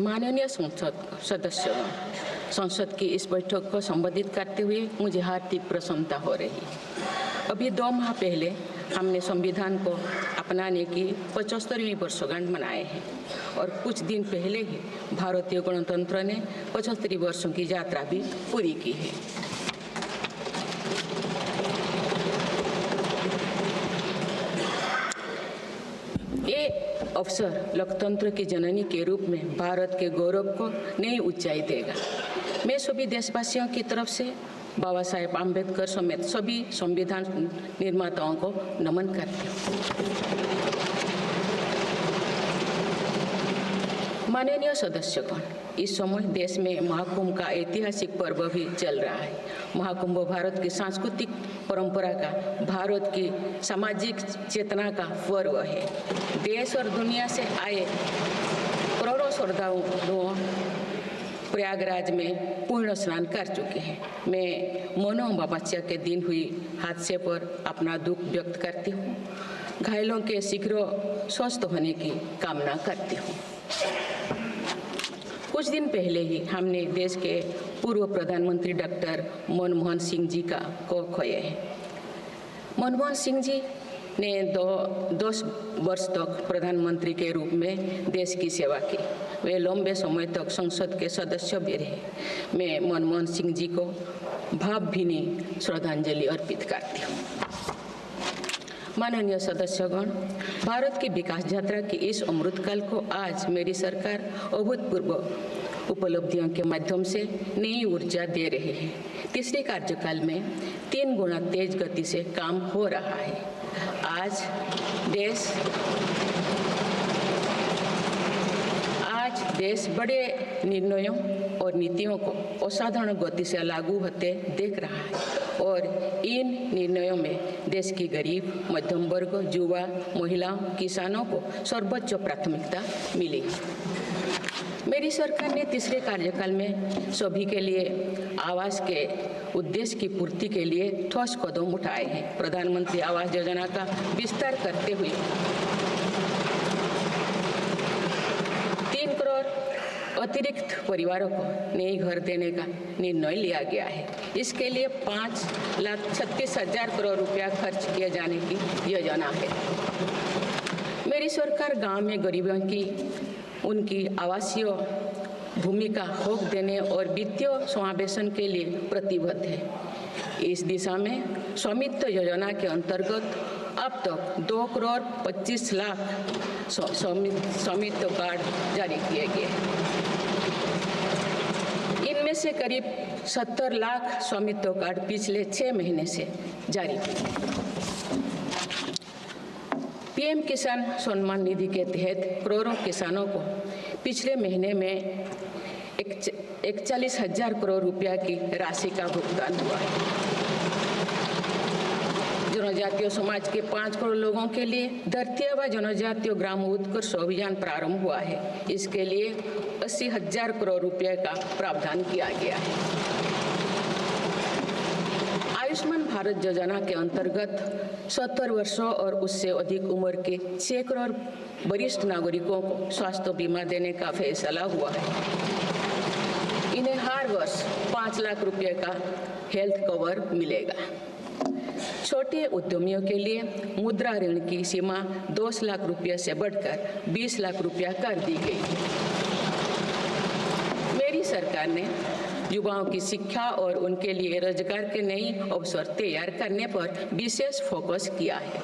माननीय सदस्यों, संसद की इस बैठक को संबोधित करते हुए मुझे हार्दिक प्रसन्नता हो रही है। अभी 2 माह पहले हमने संविधान को अपनाने की 75वीं वर्षगांठ मनाए हैं और कुछ दिन पहले ही भारतीय गणतंत्र ने 75 वर्षों की यात्रा भी पूरी की है। ये अवसर लोकतंत्र की जननी के रूप में भारत के गौरव को नई ऊंचाई देगा। मैं सभी देशवासियों की तरफ से बाबा साहेब आम्बेडकर समेत सभी संविधान निर्माताओं को नमन करती हूँ। माननीय सदस्यगण, इस समय देश में महाकुंभ का ऐतिहासिक पर्व भी चल रहा है। महाकुंभ भारत की सांस्कृतिक परंपरा का, भारत की सामाजिक चेतना का पर्व है। देश और दुनिया से आए करोड़ों श्रद्धालुओं प्रयागराज में पूर्ण स्नान कर चुके हैं। मैं मौनी अमावस्या के दिन हुई हादसे पर अपना दुख व्यक्त करती हूँ। घायलों के शीघ्र स्वस्थ होने की कामना करती हूँ। कुछ दिन पहले ही हमने देश के पूर्व प्रधानमंत्री डॉक्टर मनमोहन सिंह जी को खोए हैं। मनमोहन सिंह जी ने 10 वर्ष तक प्रधानमंत्री के रूप में देश की सेवा की। वे लंबे समय तक संसद के सदस्य भी रहे। मैं मनमोहन सिंह जी को भावभीनी श्रद्धांजलि अर्पित करती हूँ। माननीय सदस्यगण, भारत की विकास यात्रा की इस अमृतकाल को आज मेरी सरकार अभूतपूर्व उपलब्धियों के माध्यम से नई ऊर्जा दे रही है। तीसरे कार्यकाल में 3 गुना तेज गति से काम हो रहा है। आज देश बड़े निर्णयों और नीतियों को असाधारण गति से लागू होते देख रहा है और इन निर्णयों में देश की गरीब, मध्यम वर्ग, युवा, महिलाओं, किसानों को सर्वोच्च प्राथमिकता मिली। मेरी सरकार ने तीसरे कार्यकाल में सभी के लिए आवास के उद्देश्य की पूर्ति के लिए ठोस कदम उठाए हैं। प्रधानमंत्री आवास योजना का विस्तार करते हुए 3 करोड़ अतिरिक्त परिवारों को नए घर देने का निर्णय लिया गया है। इसके लिए 5,36,000 करोड़ रुपया खर्च किए जाने की योजना है। मेरी सरकार गांव में गरीबों की उनकी आवासीय भूमि का हक देने और वित्तीय समावेशन के लिए प्रतिबद्ध है। इस दिशा में स्वामित्व योजना के अंतर्गत अब तक 2 करोड़ 25 लाख स्वामित्व कार्ड जारी किए गए हैं। इनमें से करीब 70 लाख स्वामित्व कार्ड पिछले 6 महीने से जारी किए। पीएम किसान सम्मान निधि के तहत करोड़ों किसानों को पिछले महीने में 41,000 करोड़ रुपया की राशि का भुगतान हुआ है। जनजातीय समाज के 5 करोड़ लोगों के लिए धरती आबा जनजातीय ग्राम उत्कर्ष अभियान प्रारंभ हुआ है। इसके लिए 80,000 करोड़ रुपये का प्रावधान किया गया है। आयुष्मान भारत योजना के अंतर्गत 70 वर्षों और उससे अधिक उम्र के 6 करोड़ वरिष्ठ नागरिकों को स्वास्थ्य बीमा देने का फैसला हुआ है। इन्हें हर वर्ष 5 लाख रुपये का हेल्थ कवर मिलेगा। छोटे उद्यमियों के लिए मुद्रा ऋण की सीमा 10 लाख रुपये से बढ़कर 20 लाख रुपया कर दी गई। मेरी सरकार ने युवाओं की शिक्षा और उनके लिए रोजगार के नए अवसर तैयार करने पर विशेष फोकस किया है।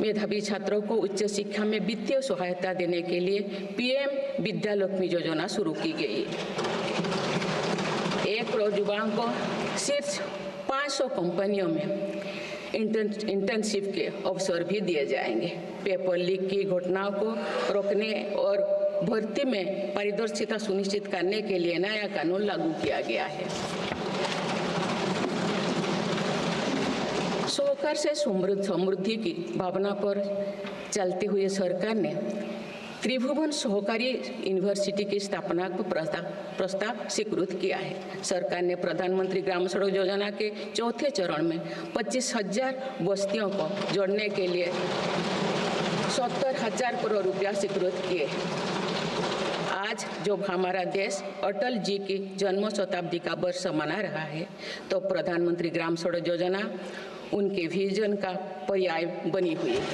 मेधावी छात्रों को उच्च शिक्षा में वित्तीय सहायता देने के लिए पीएम विद्यालक्ष्मी योजना शुरू की गई है। 1 करोड़ युवाओं को शीर्ष 500 कंपनियों में इंटर्नशिप के अवसर भी दिए जाएंगे। पेपर लीक की घटनाओं को रोकने और भर्ती में पारदर्शिता सुनिश्चित करने के लिए नया कानून लागू किया गया है। सहकार से समृद्धि की भावना पर चलते हुए सरकार ने त्रिभुवन सहकारी यूनिवर्सिटी की स्थापना को प्रस्ताव स्वीकृत किया है। सरकार ने प्रधानमंत्री ग्राम सड़क योजना के 4थे चरण में 25,000 बस्तियों को जोड़ने के लिए 70,000 करोड़ रुपया स्वीकृत किए। आज जब हमारा देश अटल जी की जन्म शताब्दी का वर्ष मना रहा है तो प्रधानमंत्री ग्राम सड़क योजना उनके विजन का पर्याय बनी हुई है।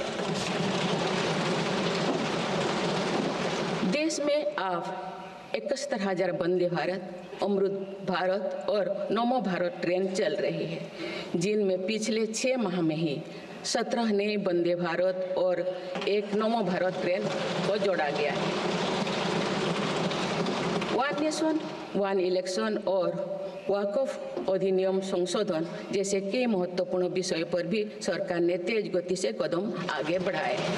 देश में अब 71,000 वंदे भारत, अमृत भारत और नमो भारत ट्रेन चल रही है, जिनमें पिछले 6 माह में ही 17 नए वंदे भारत और एक नमो भारत ट्रेन को जोड़ा गया है। वन नेशन वन इलेक्शन और वक्फ अधिनियम संशोधन जैसे कई महत्वपूर्ण विषय पर भी सरकार ने तेज गति से कदम आगे बढ़ाए हैं।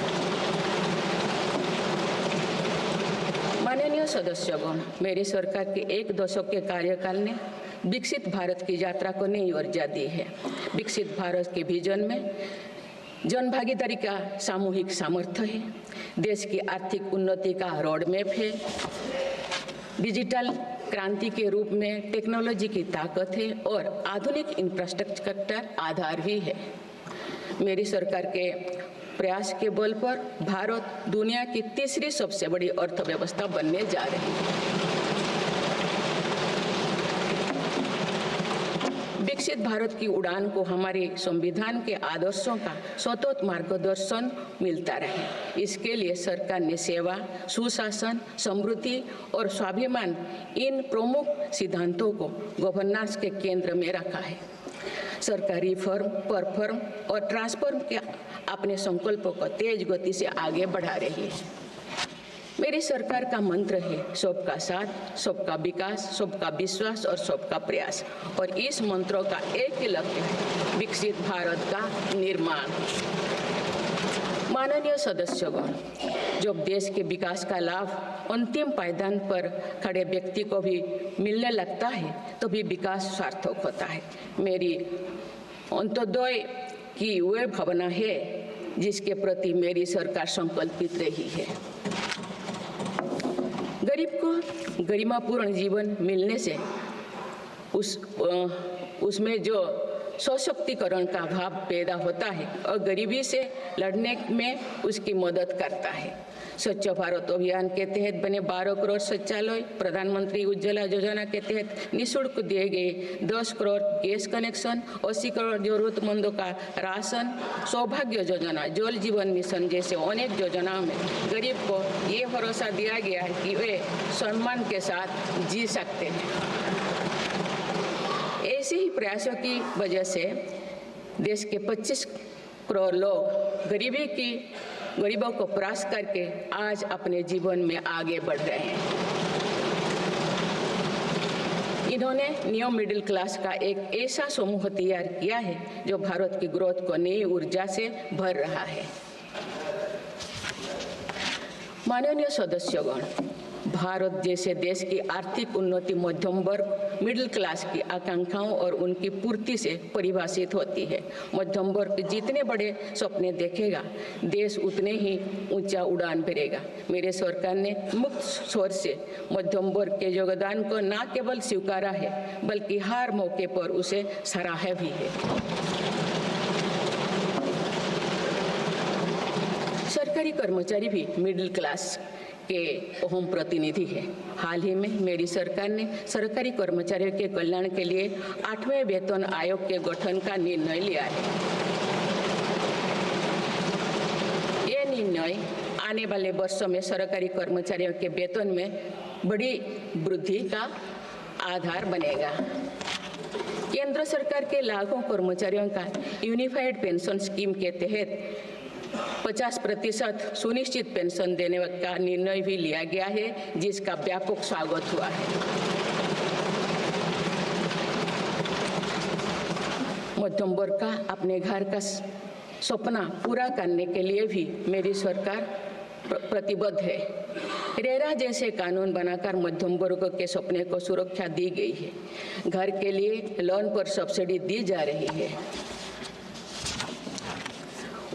माननीय सदस्यगण, मेरी सरकार के 1 दशक के कार्यकाल ने विकसित भारत की यात्रा को नई ऊर्जा दी है। विकसित भारत के विजन में जन भागीदारी का सामूहिक सामर्थ्य है, देश की आर्थिक उन्नति का रोड मैप है, डिजिटल क्रांति के रूप में टेक्नोलॉजी की ताकत है और आधुनिक इंफ्रास्ट्रक्चर आधार भी है। मेरी सरकार के प्रयास के बल पर भारत दुनिया की तीसरी सबसे बड़ी अर्थव्यवस्था बनने जा रही है। विकसित भारत की उड़ान को हमारे संविधान के आदर्शों का सतत मार्गदर्शन मिलता रहे, इसके लिए सरकार ने सेवा, सुशासन, समृद्धि और स्वाभिमान इन प्रमुख सिद्धांतों को गवर्नेंस के केंद्र में रखा है। सरकार रिफॉर्म, परफॉर्म और ट्रांसफॉर्म के अपने संकल्पों को तेज गति से आगे बढ़ा रही है। मेरी सरकार का मंत्र है सबका साथ, सबका विकास, सबका विश्वास और सबका प्रयास, और इस मंत्रों का एक ही लक्ष्य है, विकसित भारत का निर्माण। माननीय सदस्यगण, जब देश के विकास का लाभ अंतिम पायदान पर खड़े व्यक्ति को भी मिलने लगता है तो भी विकास सार्थक होता है। मेरी अंत्योदय की वह भावना है जिसके प्रति मेरी सरकार संकल्पित रही है। गरीब को गरिमापूर्ण जीवन मिलने से उसमें जो सशक्तिकरण का भाव पैदा होता है और गरीबी से लड़ने में उसकी मदद करता है। स्वच्छ भारत अभियान के तहत बने 12 करोड़ शौचालय, प्रधानमंत्री उज्ज्वला योजना के तहत निःशुल्क दिए गए 10 करोड़ गैस कनेक्शन, 80 करोड़ जरूरतमंदों का राशन, सौभाग्य योजना, जल जीवन मिशन जैसे अनेक योजनाओं में गरीब को ये भरोसा दिया गया है कि वे सम्मान के साथ जी सकते हैं। ऐसे ही प्रयासों की वजह से देश के 25 करोड़ लोग गरीबों को परास्त करके आज अपने जीवन में आगे बढ़ रहे हैं। इन्होंने न्यू मिडिल क्लास का एक ऐसा समूह तैयार किया है जो भारत की ग्रोथ को नई ऊर्जा से भर रहा है। माननीय सदस्यगण, भारत जैसे देश की आर्थिक उन्नति मध्यम वर्ग, मिडिल क्लास की आकांक्षाओं और उनकी पूर्ति से परिभाषित होती है। मध्यम वर्ग जितने बड़े सपने देखेगा, देश उतने ही ऊंचा उड़ान भरेगा। मेरे सरकार ने मुक्त स्वर से मध्यम वर्ग के योगदान को न केवल स्वीकारा है बल्कि हर मौके पर उसे सराहा भी है। सरकारी कर्मचारी भी मिडिल क्लास के अहम प्रतिनिधि है। हाल ही में मेरी सरकार ने सरकारी कर्मचारियों के कल्याण के लिए 8वें वेतन आयोग के गठन का निर्णय लिया है। ये निर्णय आने वाले वर्षों में सरकारी कर्मचारियों के वेतन में बड़ी वृद्धि का आधार बनेगा। केंद्र सरकार के लाखों कर्मचारियों का यूनिफाइड पेंशन स्कीम के तहत 50% सुनिश्चित पेंशन देने का निर्णय भी लिया गया है, जिसका व्यापक स्वागत हुआ है। मध्यम वर्ग का अपने घर का सपना पूरा करने के लिए भी मेरी सरकार प्रतिबद्ध है। रेरा जैसे कानून बनाकर मध्यम वर्ग के सपने को सुरक्षा दी गई है। घर के लिए लोन पर सब्सिडी दी जा रही है।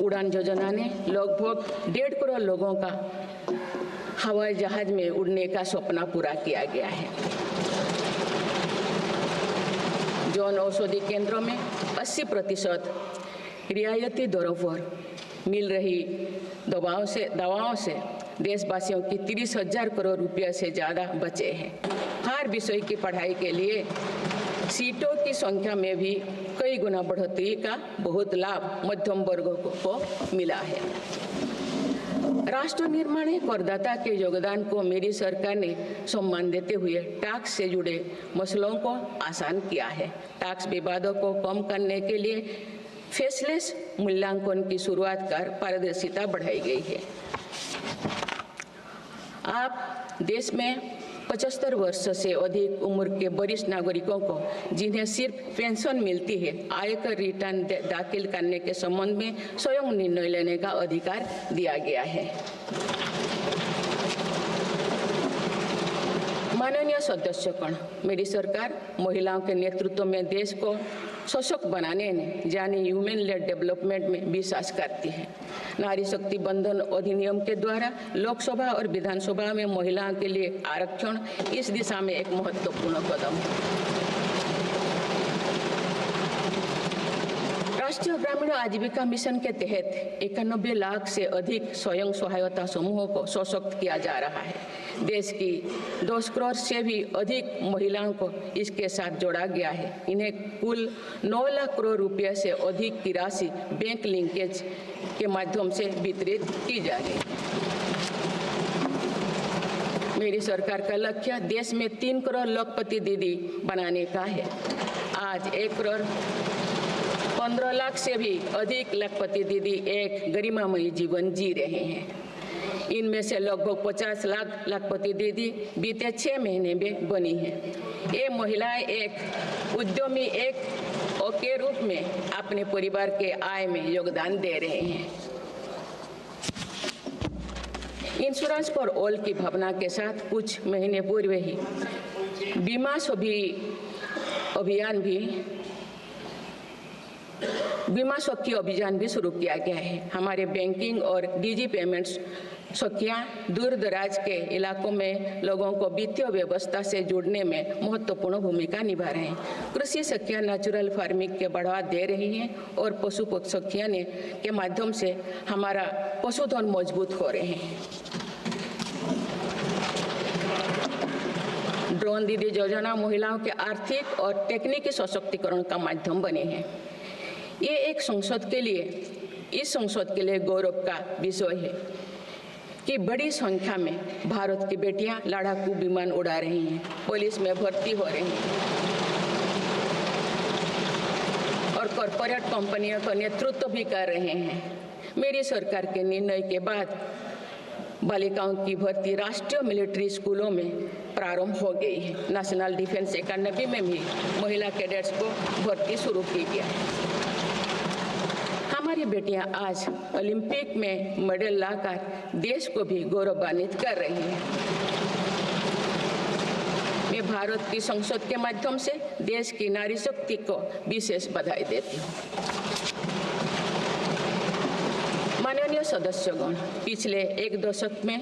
उड़ान योजना ने लगभग 1.5 करोड़ लोगों का हवाई जहाज में उड़ने का सपना पूरा किया गया है। जन औषधि केंद्रों में 80% रियायती दरों पर मिल रही दवाओं से देशवासियों की 30,000 करोड़ रुपये से ज़्यादा बचे हैं। हर विषय की पढ़ाई के लिए सीटों की संख्या में भी कई गुना बढ़ोतरी का बहुत लाभ मध्यम वर्ग को मिला है। राष्ट्र निर्माण में करदाता के योगदान को मेरी सरकार ने सम्मान देते हुए टैक्स से जुड़े मसलों को आसान किया है। टैक्स विवादों को कम करने के लिए फेसलेस मूल्यांकन की शुरुआत कर पारदर्शिता बढ़ाई गई है। आप देश में 75 वर्ष से अधिक उम्र के वरिष्ठ नागरिकों को जिन्हें सिर्फ पेंशन मिलती है, आयकर रिटर्न दाखिल करने के संबंध में स्वयं निर्णय लेने का अधिकार दिया गया है। माननीय सदस्यगण, मेरी सरकार महिलाओं के नेतृत्व में देश को सशक्त बनाने में यानी ह्यूमन लेड डेवलपमेंट में विश्वास करती है। नारी शक्ति बंधन अधिनियम के द्वारा लोकसभा और विधानसभा में महिलाओं के लिए आरक्षण इस दिशा में एक महत्वपूर्ण कदम है। राष्ट्रीय ग्रामीण आजीविका मिशन के तहत 91 लाख से अधिक स्वयं सहायता समूहों को सशक्त किया जा रहा है। देश की 10 करोड़ से भी अधिक महिलाओं को इसके साथ जोड़ा गया है। इन्हें कुल 9 लाख करोड़ रुपए से अधिक की राशि बैंक लिंकेज के माध्यम से वितरित की जा रही है। मेरी सरकार का लक्ष्य देश में 3 करोड़ लखपति दीदी बनाने का है। आज 1 करोड़ 15 लाख से भी अधिक लखपति दीदी एक गरिमामयी जीवन जी रहे हैं। इनमें से लगभग 50 लाख लखपति दीदी बीते 6 महीने में बनी हैं। ये महिलाएं एक उद्यमी एक के रूप में अपने परिवार के आय में योगदान दे रहे हैं। इंश्योरेंस फॉर ऑल की भावना के साथ कुछ महीने पूर्व ही बीमा सखी अभियान भी शुरू किया गया है। हमारे बैंकिंग और डिजी पेमेंट्स सखियां दूर दराज के इलाकों में लोगों को वित्तीय व्यवस्था से जुड़ने में महत्वपूर्ण भूमिका निभा रहे हैं। कृषि सखियां नेचुरल फार्मिंग के बढ़ावा दे रही हैं और पशु सखियां के माध्यम से हमारा पशुधन मजबूत हो रहे हैं। ड्रोन दीदी योजना महिलाओं के आर्थिक और तकनीकी सशक्तिकरण का माध्यम बने हैं। ये इस संसद के लिए गौरव का विषय है कि बड़ी संख्या में भारत की बेटियां लड़ाकू विमान उड़ा रही हैं, पुलिस में भर्ती हो रही हैं और कॉरपोरेट कंपनियों का नेतृत्व भी कर रहे हैं। मेरी सरकार के निर्णय के बाद बालिकाओं की भर्ती राष्ट्रीय मिलिट्री स्कूलों में प्रारंभ हो गई है। नेशनल डिफेंस एकेडमी में भी महिला कैडेट्स को भर्ती शुरू की गई है। हमारी बेटियां आज ओलंपिक में मेडल लाकर देश को भी गौरवान्वित कर रही हैं। मैं भारत की संसद के माध्यम से देश की नारी शक्ति को विशेष बधाई देती हूँ। माननीय सदस्यगण, पिछले 1 दशक में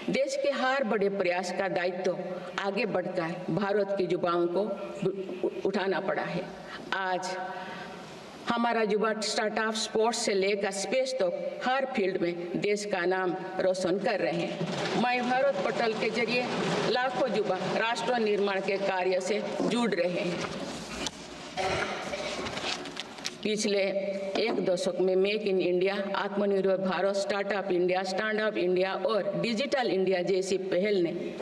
देश के हर बड़े प्रयास का दायित्व आगे बढ़कर भारत के युवाओं को उठाना पड़ा है। आज हमारा युवा स्टार्टअप स्पोर्ट्स से लेकर स्पेस तक हर फील्ड में देश का नाम रोशन कर रहे हैं। माय भारत पोर्टल के जरिए लाखों युवा राष्ट्र निर्माण के कार्य से जुड़ रहे हैं। पिछले 1 दशक में मेक इन इंडिया, आत्मनिर्भर Bharat, startup India, stand up India और डिजिटल इंडिया जैसी पहल ने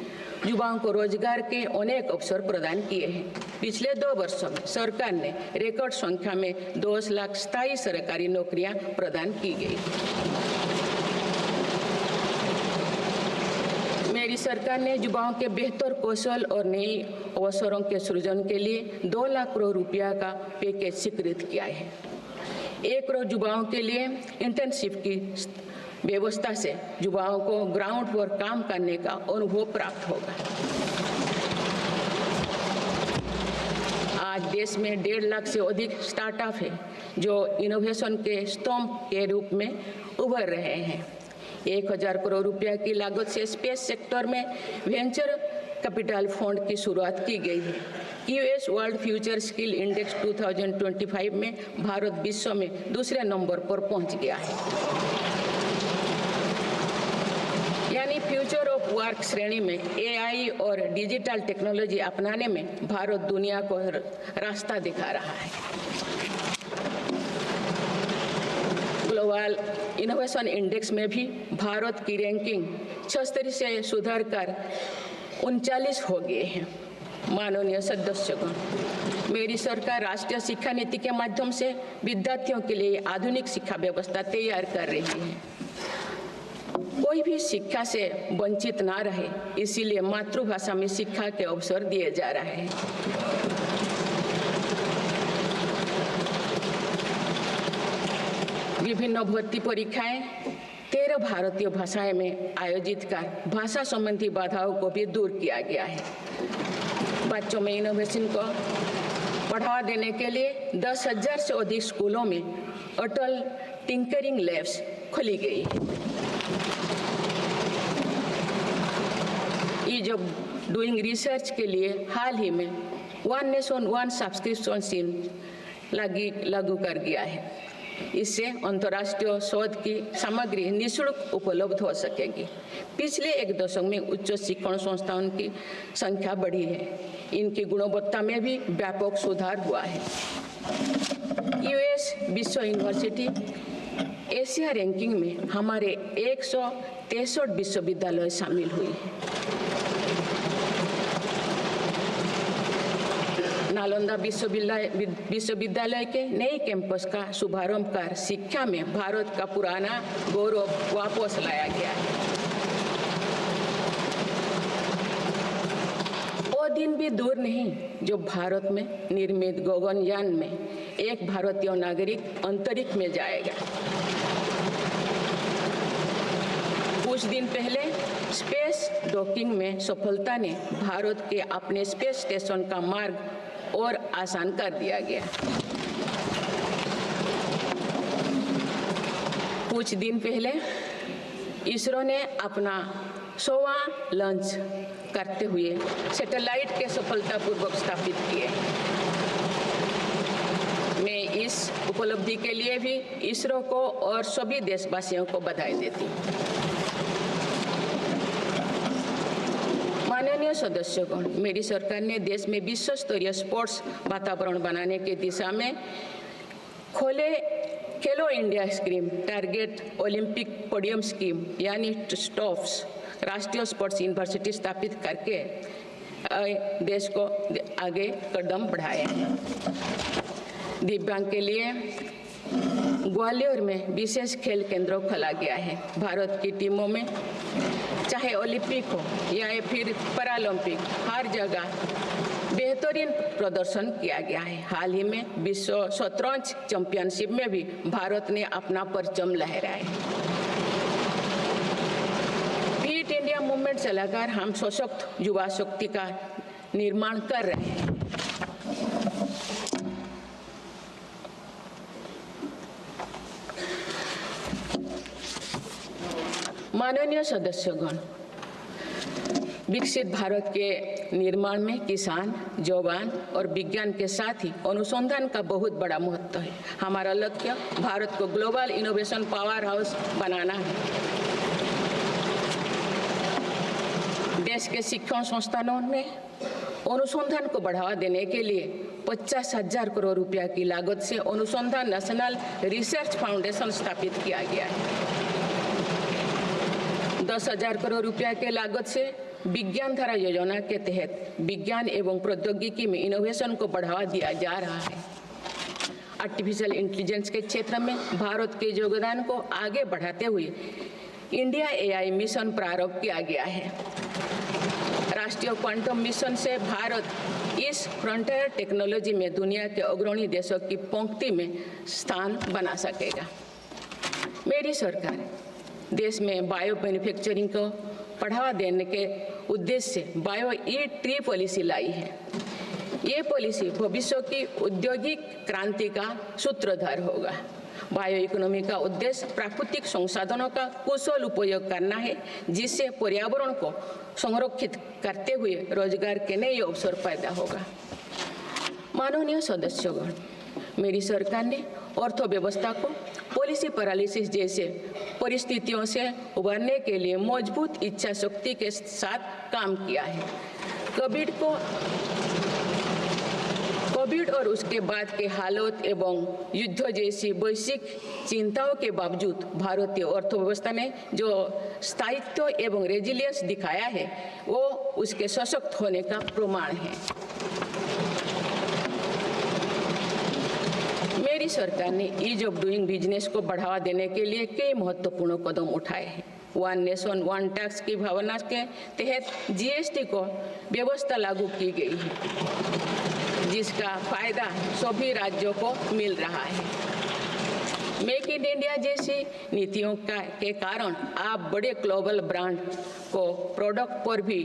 युवाओं को रोजगार के अनेक अवसर प्रदान किए हैं। पिछले 2 वर्षों में सरकार ने रिकॉर्ड संख्या में 10 लाख स्थायी सरकारी नौकरियां प्रदान की गई। मेरी सरकार ने युवाओं के बेहतर कौशल और नई अवसरों के सृजन के लिए 2 लाख करोड़ रुपया का पैकेज स्वीकृत किया है। 1 करोड़ युवाओं के लिए इंटर्नशिप की व्यवस्था से युवाओं को ग्राउंड पर काम करने का अनुभव प्राप्त होगा। आज देश में 1.5 लाख से अधिक स्टार्टअप है जो इनोवेशन के स्तंभ के रूप में उभर रहे हैं। 1000 करोड़ रुपया की लागत से स्पेस सेक्टर में वेंचर कैपिटल फंड की शुरुआत की गई है। US world future skill index 2025 में भारत विश्व में दूसरे नंबर पर पहुंच गया है। यानी फ्यूचर ऑफ वर्क श्रेणी में एआई और डिजिटल टेक्नोलॉजी अपनाने में भारत दुनिया को रास्ता दिखा रहा है। ग्लोबल इनोवेशन इंडेक्स में भी भारत की रैंकिंग 76 से सुधरकर 39 हो गए हैं। माननीय सदस्यगण, मेरी सरकार राष्ट्रीय शिक्षा नीति के माध्यम से विद्यार्थियों के लिए आधुनिक शिक्षा व्यवस्था तैयार कर रही है। कोई भी शिक्षा से वंचित ना रहे, इसीलिए मातृभाषा में शिक्षा के अवसर दिए जा रहे हैं। विभिन्न भर्ती परीक्षाएं 13 भारतीय भाषाएं में आयोजित कर भाषा संबंधी बाधाओं को भी दूर किया गया है। बच्चों में इनोवेशन को बढ़ावा देने के लिए 10,000 से अधिक स्कूलों में अटल टिंकरिंग लैब्स खोली गई है। ईज ऑफ डूइंग रिसर्च के लिए हाल ही में one nation one subscription scheme लागू कर दिया है। इससे अंतर्राष्ट्रीय शोध की सामग्री निःशुल्क उपलब्ध हो सकेगी। पिछले एक दशक में उच्च शिक्षण संस्थानों की संख्या बढ़ी है। इनकी गुणवत्ता में भी व्यापक सुधार हुआ है। यूएस विश्व यूनिवर्सिटी एशिया रैंकिंग में हमारे 163 विश्वविद्यालय शामिल हुए हैं। नालंदा विश्वविद्यालय के नए कैंपस का शुभारंभ कर शिक्षा में भारत का पुराना गौरव वापस लाया गया है। वो दिन भी दूर नहीं जो भारत में निर्मित गगनयान में एक भारतीय नागरिक अंतरिक्ष में जाएगा। कुछ दिन पहले स्पेस डॉकिंग में सफलता ने भारत के अपने स्पेस स्टेशन का मार्ग और आसान कर दिया गया। कुछ दिन पहले इसरो ने अपना 100वां लॉन्च करते हुए सैटेलाइट के सफलतापूर्वक स्थापित किए। मैं इस उपलब्धि के लिए भी इसरो को और सभी देशवासियों को बधाई देती हूँ। माननीय सदस्यगण, मेरी सरकार ने देश में विश्व स्तरीय स्पोर्ट्स वातावरण बनाने की दिशा में खोले खेलो India scheme, target Olympic podium scheme यानी स्टॉप्स राष्ट्रीय स्पोर्ट्स यूनिवर्सिटी स्थापित करके देश को आगे कदम बढ़ाए। दिव्यांग के लिए ग्वालियर में विशेष खेल केंद्र खोला गया है। भारत की टीमों में चाहे ओलंपिक हो या फिर पैरालंपिक, हर जगह बेहतरीन प्रदर्शन किया गया है। हाल ही में विश्व शतरंज चैंपियनशिप में भी भारत ने अपना परचम लहराया। फिट इंडिया मूवमेंट चलाकर हम सशक्त युवा शक्ति का निर्माण कर रहे हैं। माननीय सदस्यगण, विकसित भारत के निर्माण में किसान, जवान और विज्ञान के साथ ही अनुसंधान का बहुत बड़ा महत्व है। हमारा लक्ष्य भारत को ग्लोबल इनोवेशन पावर हाउस बनाना है। देश के शिक्षण संस्थानों में अनुसंधान को बढ़ावा देने के लिए 50,000 करोड़ रुपया की लागत से अनुसंधान नेशनल रिसर्च फाउंडेशन स्थापित किया गया है। 10,000 करोड़ रुपया के लागत से विज्ञान धारा योजना के तहत विज्ञान एवं प्रौद्योगिकी में इनोवेशन को बढ़ावा दिया जा रहा है। आर्टिफिशियल इंटेलिजेंस के क्षेत्र में भारत के योगदान को आगे बढ़ाते हुए इंडिया एआई मिशन प्रारंभ किया गया है। राष्ट्रीय क्वांटम मिशन से भारत इस फ्रंटियर टेक्नोलॉजी में दुनिया के अग्रणी देशों की पंक्ति में स्थान बना सकेगा। मेरी सरकार देश में बायो मैन्युफैक्चरिंग को बढ़ावा देने के उद्देश्य से बायो ई-ट्री पॉलिसी लाई है। ये पॉलिसी भविष्य की औद्योगिक क्रांति का सूत्रधार होगा। बायो इकोनॉमी का उद्देश्य प्राकृतिक संसाधनों का कुशल उपयोग करना है, जिससे पर्यावरण को संरक्षित करते हुए रोजगार के नए अवसर पैदा होगा। माननीय सदस्यगण, मेरी सरकार ने अर्थव्यवस्था को पॉलिसी पैरालिसिस जैसे परिस्थितियों से उबरने के लिए मजबूत इच्छा शक्ति के साथ काम किया है। कोविड और उसके बाद के हालात एवं युद्ध जैसी वैश्विक चिंताओं के बावजूद भारतीय अर्थव्यवस्था ने जो स्थायित्व एवं रेजिलियंस दिखाया है वो उसके सशक्त होने का प्रमाण है। मेरी सरकार ने ईज ऑफ डूइंग बिजनेस को बढ़ावा देने के लिए कई महत्वपूर्ण कदम उठाए हैं। वन नेशन वन टैक्स की भावना के तहत जीएसटी को व्यवस्था लागू की गई है, जिसका फायदा सभी राज्यों को मिल रहा है। मेक इन इंडिया जैसी नीतियों के कारण आप बड़े ग्लोबल ब्रांड को प्रोडक्ट पर भी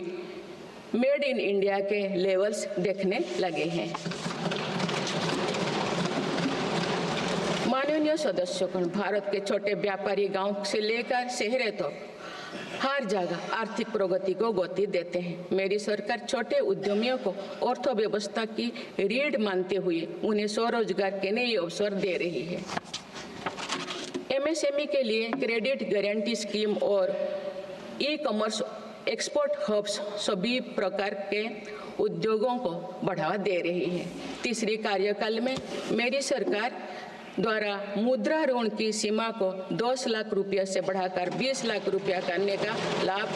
मेड इन इंडिया के लेवल्स देखने लगे हैं। माननीय सदस्यगण, भारत के छोटे व्यापारी गांव से लेकर शहरों तक हर जगह आर्थिक प्रगति को गति देते हैं। मेरी सरकार छोटे उद्यमियों को अर्थव्यवस्था की रीढ़ मानते हुए उन्हें स्वरोजगार के नए अवसर दे रही है। एमएसएमई के लिए क्रेडिट गारंटी स्कीम और ई कॉमर्स एक्सपोर्ट हब्स सभी प्रकार के उद्योगों को बढ़ावा दे रही है। तीसरी कार्यकाल में मेरी सरकार द्वारा मुद्रा ऋण की सीमा को 10 लाख रुपये से बढ़ाकर 20 लाख रुपया करने का लाभ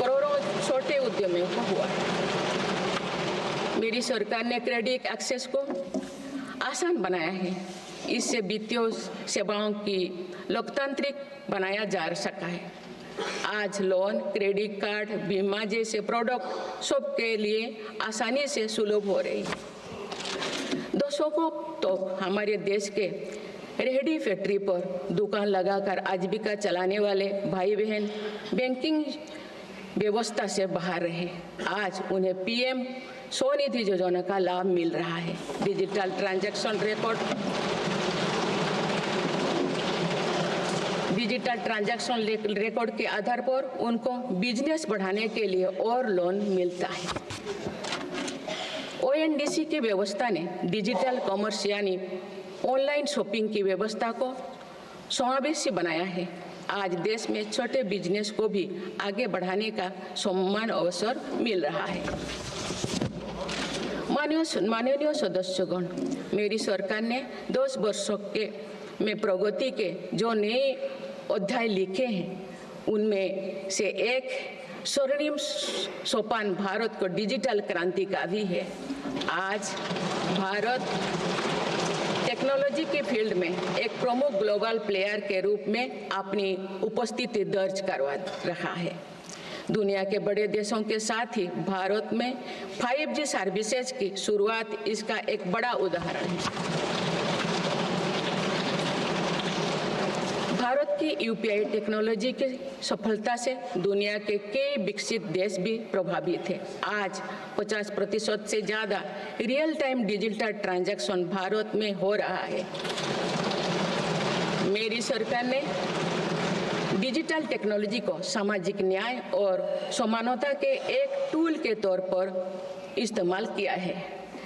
करोड़ों छोटे उद्यमियों को हुआ। मेरी सरकार ने क्रेडिट एक्सेस को आसान बनाया है। इससे वित्तीय सेवाओं की लोकतांत्रिक बनाया जा सका है। आज लोन, क्रेडिट कार्ड, बीमा जैसे प्रोडक्ट सबके लिए आसानी से सुलभ हो रही है। दशकों तो हमारे देश के रेहड़ी फैक्ट्री पर दुकान लगाकर आजीविका चलाने वाले भाई बहन बैंकिंग व्यवस्था से बाहर रहे। आज उन्हें पीएम स्वनिधि योजना का लाभ मिल रहा है। डिजिटल ट्रांजैक्शन रिकॉर्ड के आधार पर उनको बिजनेस बढ़ाने के लिए और लोन मिलता है। ओएनडीसी की व्यवस्था ने डिजिटल कॉमर्स यानी ऑनलाइन शॉपिंग की व्यवस्था को समावेशी बनाया है। आज देश में छोटे बिजनेस को भी आगे बढ़ाने का समान अवसर मिल रहा है। माननीय सदस्यगण, मेरी सरकार ने 10 वर्षों में प्रगति के जो नए अध्याय लिखे हैं उनमें से एक स्वर्णिम सोपान भारत को डिजिटल क्रांति का भी है। आज भारत टेक्नोलॉजी के फील्ड में एक प्रमुख ग्लोबल प्लेयर के रूप में अपनी उपस्थिति दर्ज करवा रहा है। दुनिया के बड़े देशों के साथ ही भारत में 5G सर्विसेज की शुरुआत इसका एक बड़ा उदाहरण है। भारत की यूपीआई टेक्नोलॉजी की सफलता से दुनिया के कई विकसित देश भी प्रभावित हैं। आज 50% से ज़्यादा real time digital transaction Bharat में हो रहा है। मेरी सरकार ने डिजिटल टेक्नोलॉजी को सामाजिक न्याय और समानता के एक टूल के तौर पर इस्तेमाल किया है।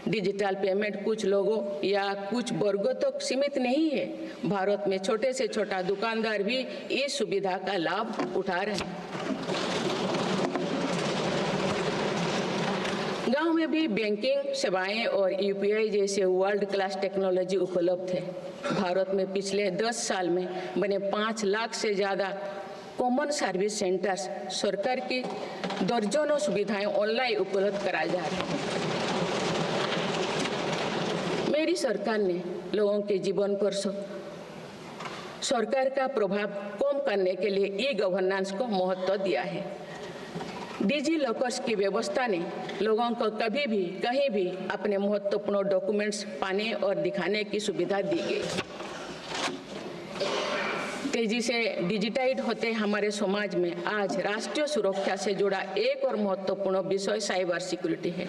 डिजिटल पेमेंट कुछ लोगों या कुछ वर्गों तक सीमित नहीं है। भारत में छोटे से छोटा दुकानदार भी इस सुविधा का लाभ उठा रहे हैं। गांव में भी बैंकिंग सेवाएं और यूपीआई जैसे वर्ल्ड क्लास टेक्नोलॉजी उपलब्ध है। भारत में पिछले 10 साल में बने 5 लाख से ज़्यादा कॉमन सर्विस सेंटर्स सरकार की दर्जनों सुविधाएं ऑनलाइन उपलब्ध कराई जा रही हैं। मेरी सरकार ने लोगों के जीवन पर सरकार का प्रभाव कम करने के लिए ई गवर्नेंस को महत्व दिया है। डिजी लॉकर्स की व्यवस्था ने लोगों को कभी भी कहीं भी अपने महत्वपूर्ण डॉक्यूमेंट्स पाने और दिखाने की सुविधा दी गई। तेजी से डिजिटाइज होते हमारे समाज में आज राष्ट्रीय सुरक्षा से जुड़ा एक और महत्वपूर्ण विषय साइबर सिक्योरिटी है।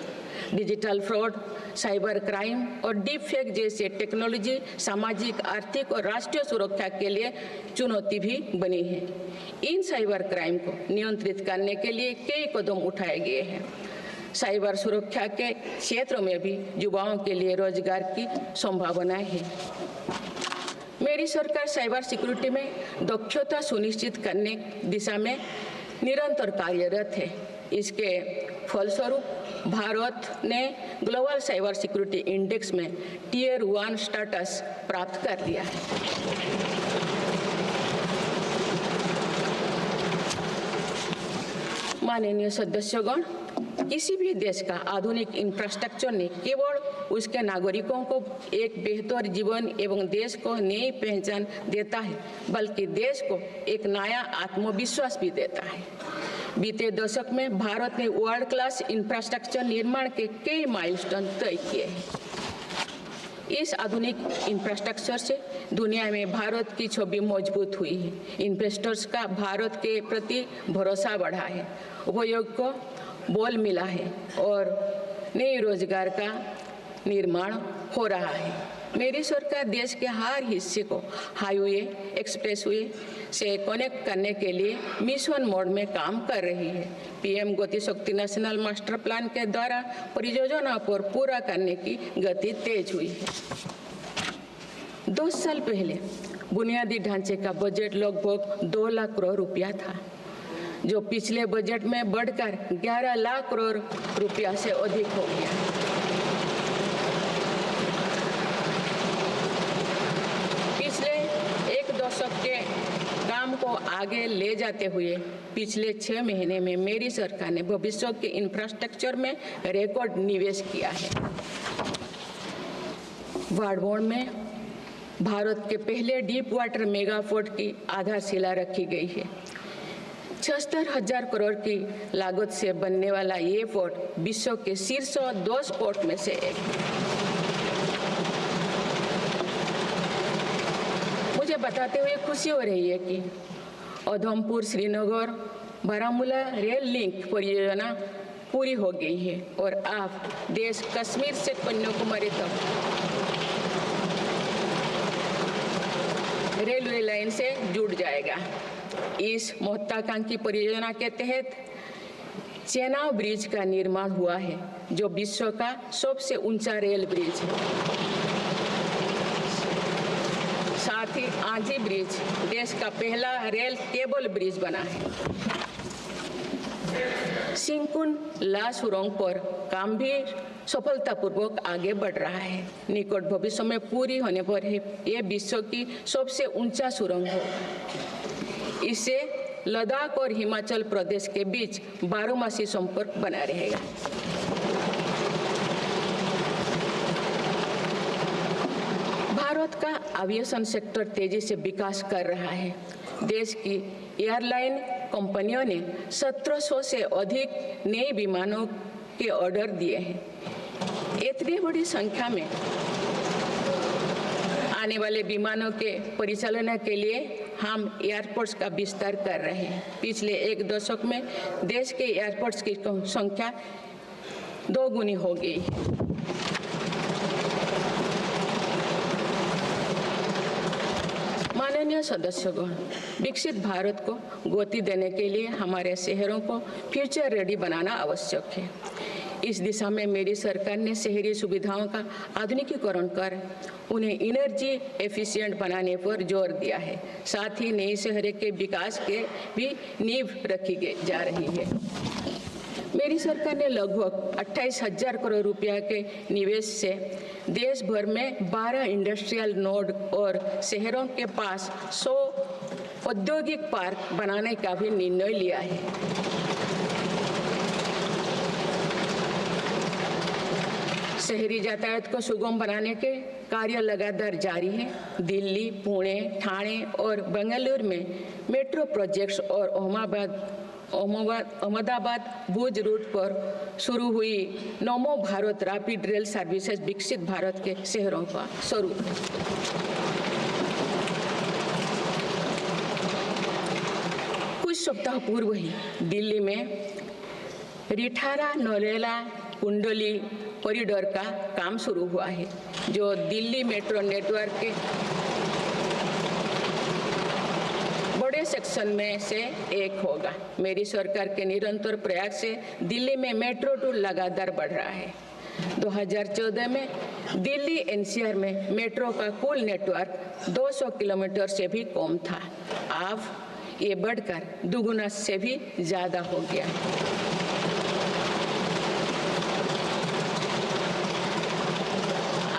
डिजिटल फ्रॉड, साइबर क्राइम और डीप फेक जैसे टेक्नोलॉजी सामाजिक, आर्थिक और राष्ट्रीय सुरक्षा के लिए चुनौती भी बनी है। इन साइबर क्राइम को नियंत्रित करने के लिए कई कदम उठाए गए हैं। साइबर सुरक्षा के क्षेत्र में भी युवाओं के लिए रोजगार की संभावनाएं हैं। मेरी सरकार साइबर सिक्योरिटी में दक्षता सुनिश्चित करने दिशा में निरंतर कार्यरत है। इसके फलस्वरूप भारत ने ग्लोबल साइबर सिक्योरिटी इंडेक्स में Tier 1 स्टेटस प्राप्त कर लिया है। माननीय सदस्यगण, किसी भी देश का आधुनिक इंफ्रास्ट्रक्चर ने केवल उसके नागरिकों को एक बेहतर जीवन एवं देश को नई पहचान देता है, बल्कि देश को एक नया आत्मविश्वास भी देता है। बीते दशक में भारत ने वर्ल्ड क्लास इंफ्रास्ट्रक्चर निर्माण के कई माइलस्टोन तय किए हैं। इस आधुनिक इंफ्रास्ट्रक्चर से दुनिया में भारत की छवि मजबूत हुई है। इन्वेस्टर्स का भारत के प्रति भरोसा बढ़ा है, उपयोग को बल मिला है और नए रोजगार का निर्माण हो रहा है। मेरी सरकार देश के हर हिस्से को हाईवे, एक्सप्रेसवे से कनेक्ट करने के लिए मिशन मोड में काम कर रही है। पीएम गति शक्ति नेशनल मास्टर प्लान के द्वारा परियोजना पर पूरा करने की गति तेज हुई है। 2 साल पहले बुनियादी ढांचे का बजट लगभग 2 लाख करोड़ रुपया था, जो पिछले बजट में बढ़कर 11 लाख करोड़ रुपया से अधिक हो गया। पिछले एक दशक के काम को आगे ले जाते हुए पिछले 6 महीने में मेरी सरकार ने भविष्य के इंफ्रास्ट्रक्चर में रिकॉर्ड निवेश किया है। वाडवोन में भारत के पहले डीप वाटर मेगा पोर्ट की आधारशिला रखी गई है। 76,000 करोड़ की लागत से बनने वाला ये पोर्ट विश्व के शीर्ष 10 पोर्ट में से एक है। मुझे बताते हुए खुशी हो रही है कि उधमपुर श्रीनगर बारामूला रेल लिंक परियोजना पूरी हो गई है और अब देश कश्मीर से कन्याकुमारी तक रेलवे लाइन से जुड़ जाएगा। इस महत्वाकांक्षी परियोजना के तहत चेनाब ब्रिज का निर्माण हुआ है, जो विश्व का सबसे ऊंचा रेल ब्रिज है। साथ ही आंजी ब्रिज देश का पहला रेल केबल ब्रिज बना है। सिंकुन ला सुरंग पर काम भी सफलतापूर्वक आगे बढ़ रहा है। निकट भविष्य में पूरी होने पर यह विश्व की सबसे ऊंचा सुरंग हो। इससे लद्दाख और हिमाचल प्रदेश के बीच 12मासी संपर्क बना रहेगा। भारत का एविएशन सेक्टर तेजी से विकास कर रहा है। देश की एयरलाइन कंपनियों ने 1700 से अधिक नए विमानों के ऑर्डर दिए हैं। इतनी बड़ी संख्या में आने वाले विमानों के परिचालन के लिए हम एयरपोर्ट्स का विस्तार कर रहे हैं। पिछले एक दशक में देश के एयरपोर्ट्स की संख्या 2 गुनी हो गई। माननीय सदस्यगण, विकसित भारत को गति देने के लिए हमारे शहरों को फ्यूचर रेडी बनाना आवश्यक है। इस दिशा में मेरी सरकार ने शहरी सुविधाओं का आधुनिकीकरण कर उन्हें एनर्जी एफिशिएंट बनाने पर जोर दिया है। साथ ही नए शहर के विकास के भी नींव रखी जा रही है। मेरी सरकार ने लगभग 28,000 करोड़ रुपया के निवेश से देश भर में 12 इंडस्ट्रियल नोड और शहरों के पास 100 औद्योगिक पार्क बनाने का भी निर्णय लिया है। शहरी यातायात को सुगम बनाने के कार्य लगातार जारी है। दिल्ली, पुणे, ठाणे और बेंगलुरु में मेट्रो प्रोजेक्ट्स और अहमदाबाद भुज रूट पर शुरू हुई नमो भारत रैपिड रेल सर्विसेज विकसित भारत के शहरों का स्वरूप है। कुछ सप्ताह पूर्व ही दिल्ली में रिठारा नौरेला कुंडली कॉरिडोर का काम शुरू हुआ है, जो दिल्ली मेट्रो नेटवर्क के बड़े सेक्शन में से एक होगा। मेरी सरकार के निरंतर प्रयास से दिल्ली में मेट्रो टूर लगातार बढ़ रहा है। 2014 में दिल्ली एनसीआर में मेट्रो का कुल नेटवर्क 200 किलोमीटर से भी कम था। अब ये बढ़कर दुगुना से भी ज़्यादा हो गया।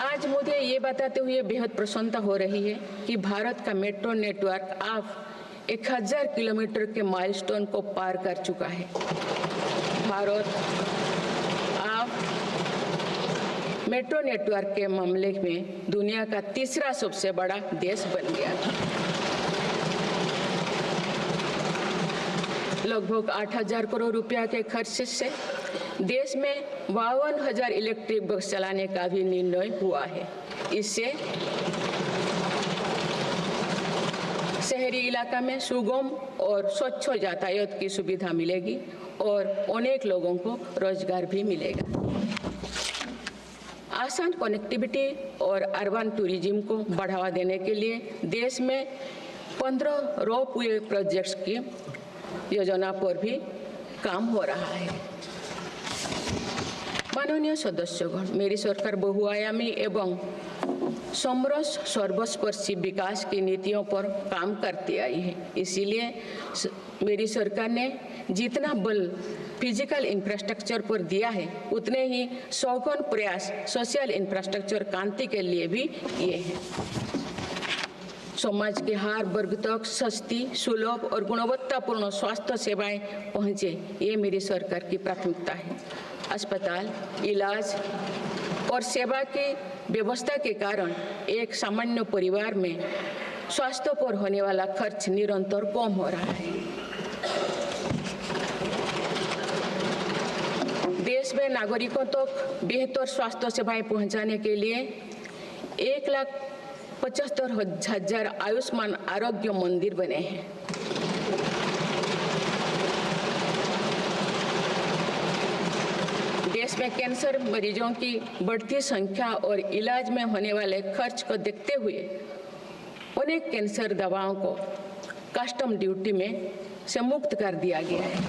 आज मुझे ये बताते हुए बेहद प्रसन्नता हो रही है कि भारत का मेट्रो नेटवर्क अब 1000 किलोमीटर के माइलस्टोन को पार कर चुका है। भारत अब मेट्रो नेटवर्क के मामले में दुनिया का तीसरा सबसे बड़ा देश बन गया। लगभग 8,000 करोड़ रुपया के खर्च से देश में 52,000 इलेक्ट्रिक बस चलाने का भी निर्णय हुआ है। इससे शहरी इलाका में सुगम और स्वच्छ यातायात की सुविधा मिलेगी और अनेक लोगों को रोजगार भी मिलेगा। आसान कनेक्टिविटी और अर्बन टूरिज्म को बढ़ावा देने के लिए देश में 15 रोपवे प्रोजेक्ट्स की योजना पर भी काम हो रहा है। माननीय सदस्यगण, मेरी सरकार बहुआयामी एवं समरस सर्वस्पर्शी विकास की नीतियों पर काम करती आई है। इसीलिए मेरी सरकार ने जितना बल फिजिकल इंफ्रास्ट्रक्चर पर दिया है, उतने ही सौगन प्रयास सोशल इंफ्रास्ट्रक्चर क्रांति के लिए भी किए हैं। समाज के हर वर्ग तक सस्ती, सुलभ और गुणवत्तापूर्ण स्वास्थ्य सेवाएं पहुंचे, ये मेरी सरकार की प्राथमिकता है। अस्पताल, इलाज और सेवा की व्यवस्था के कारण एक सामान्य परिवार में स्वास्थ्य पर होने वाला खर्च निरंतर कम हो रहा है। देश में नागरिकों तक बेहतर स्वास्थ्य सेवाएं पहुंचाने के लिए 1,75,000 आयुष्मान आरोग्य मंदिर बने हैं। देश में कैंसर मरीजों की बढ़ती संख्या और इलाज में होने वाले खर्च को देखते हुए अनेक कैंसर दवाओं को कस्टम ड्यूटी में से मुक्त कर दिया गया है।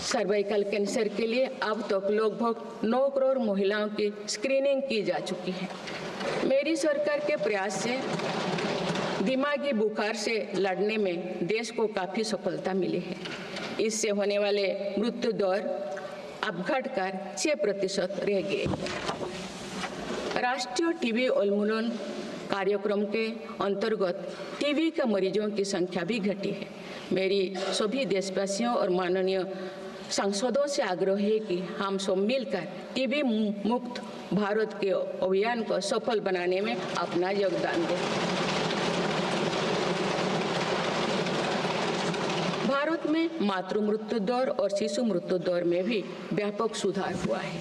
सर्वाइकल कैंसर के लिए अब तक लगभग 9 करोड़ महिलाओं की स्क्रीनिंग की जा चुकी है। मेरी सरकार के प्रयास से दिमागी बुखार से लड़ने में देश को काफी सफलता मिली है। इससे होने वाले मृत्यु दर अब घटकर 6% रह गए। राष्ट्रीय टीबी उन्मूलन कार्यक्रम के अंतर्गत टीबी के मरीजों की संख्या भी घटी है। मेरी सभी देशवासियों और माननीय सांसदों से आग्रह है कि हम सब मिलकर टीबी मुक्त भारत के अभियान को सफल बनाने में अपना योगदान दें। भारत में मातृ मृत्यु दर और शिशु मृत्यु दर में भी व्यापक सुधार हुआ है।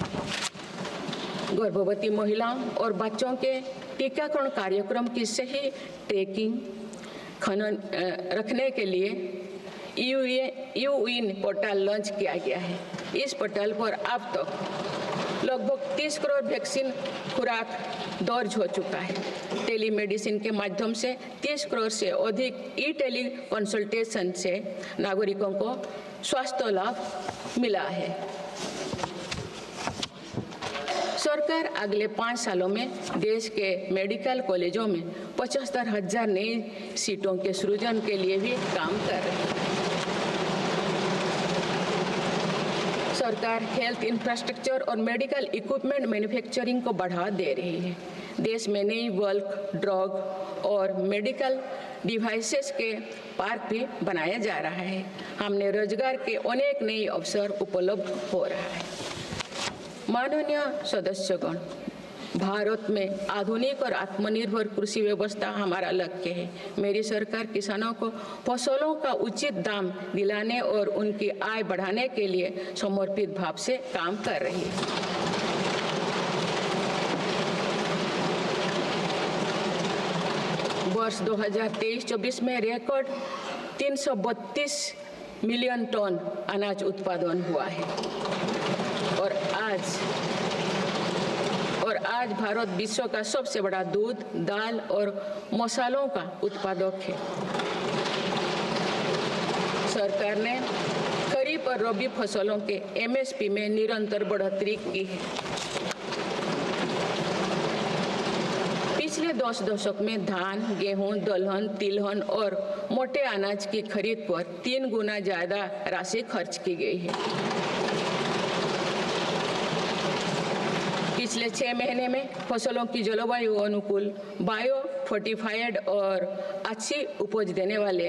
गर्भवती महिलाओं और बच्चों के टीकाकरण कार्यक्रम की सही ट्रैकिंग रखने के लिए यूइन पोर्टल लॉन्च किया गया है। इस पोर्टल पर अब तक लगभग 30 करोड़ वैक्सीन खुराक दर्ज हो चुका है। टेलीमेडिसिन के माध्यम से 30 करोड़ से अधिक टेली कंसल्टेशन से नागरिकों को स्वास्थ्य लाभ मिला है। सरकार अगले 5 सालों में देश के मेडिकल कॉलेजों में 75,000 नई सीटों के सृजन के लिए भी काम कर रही है। सरकार हेल्थ इंफ्रास्ट्रक्चर और मेडिकल इक्विपमेंट मैन्युफैक्चरिंग को बढ़ावा दे रही है। देश में नई बल्क ड्रग और मेडिकल डिवाइसेस के पार्क भी बनाया जा रहा है। हमने रोजगार के अनेक नए अवसर उपलब्ध हो रहा है। माननीय सदस्यगण, भारत में आधुनिक और आत्मनिर्भर कृषि व्यवस्था हमारा लक्ष्य है। मेरी सरकार किसानों को फसलों का उचित दाम दिलाने और उनकी आय बढ़ाने के लिए समर्पित भाव से काम कर रही है। वर्ष 2023-24 में रिकॉर्ड 332 मिलियन टन अनाज उत्पादन हुआ है और आज भारत विश्व का सबसे बड़ा दूध, दाल और मसालों का उत्पादक है। सरकार ने खरीफ और रबी फसलों के MSP में निरंतर बढ़ोतरी की है। पिछले 10 दशक में धान, गेहूं, दलहन, तिलहन और मोटे अनाज की खरीद पर 3 गुना ज्यादा राशि खर्च की गई है। पिछले 6 महीने में फसलों की जलवायु अनुकूल, बायो फोर्टिफाइड और अच्छी उपज देने वाले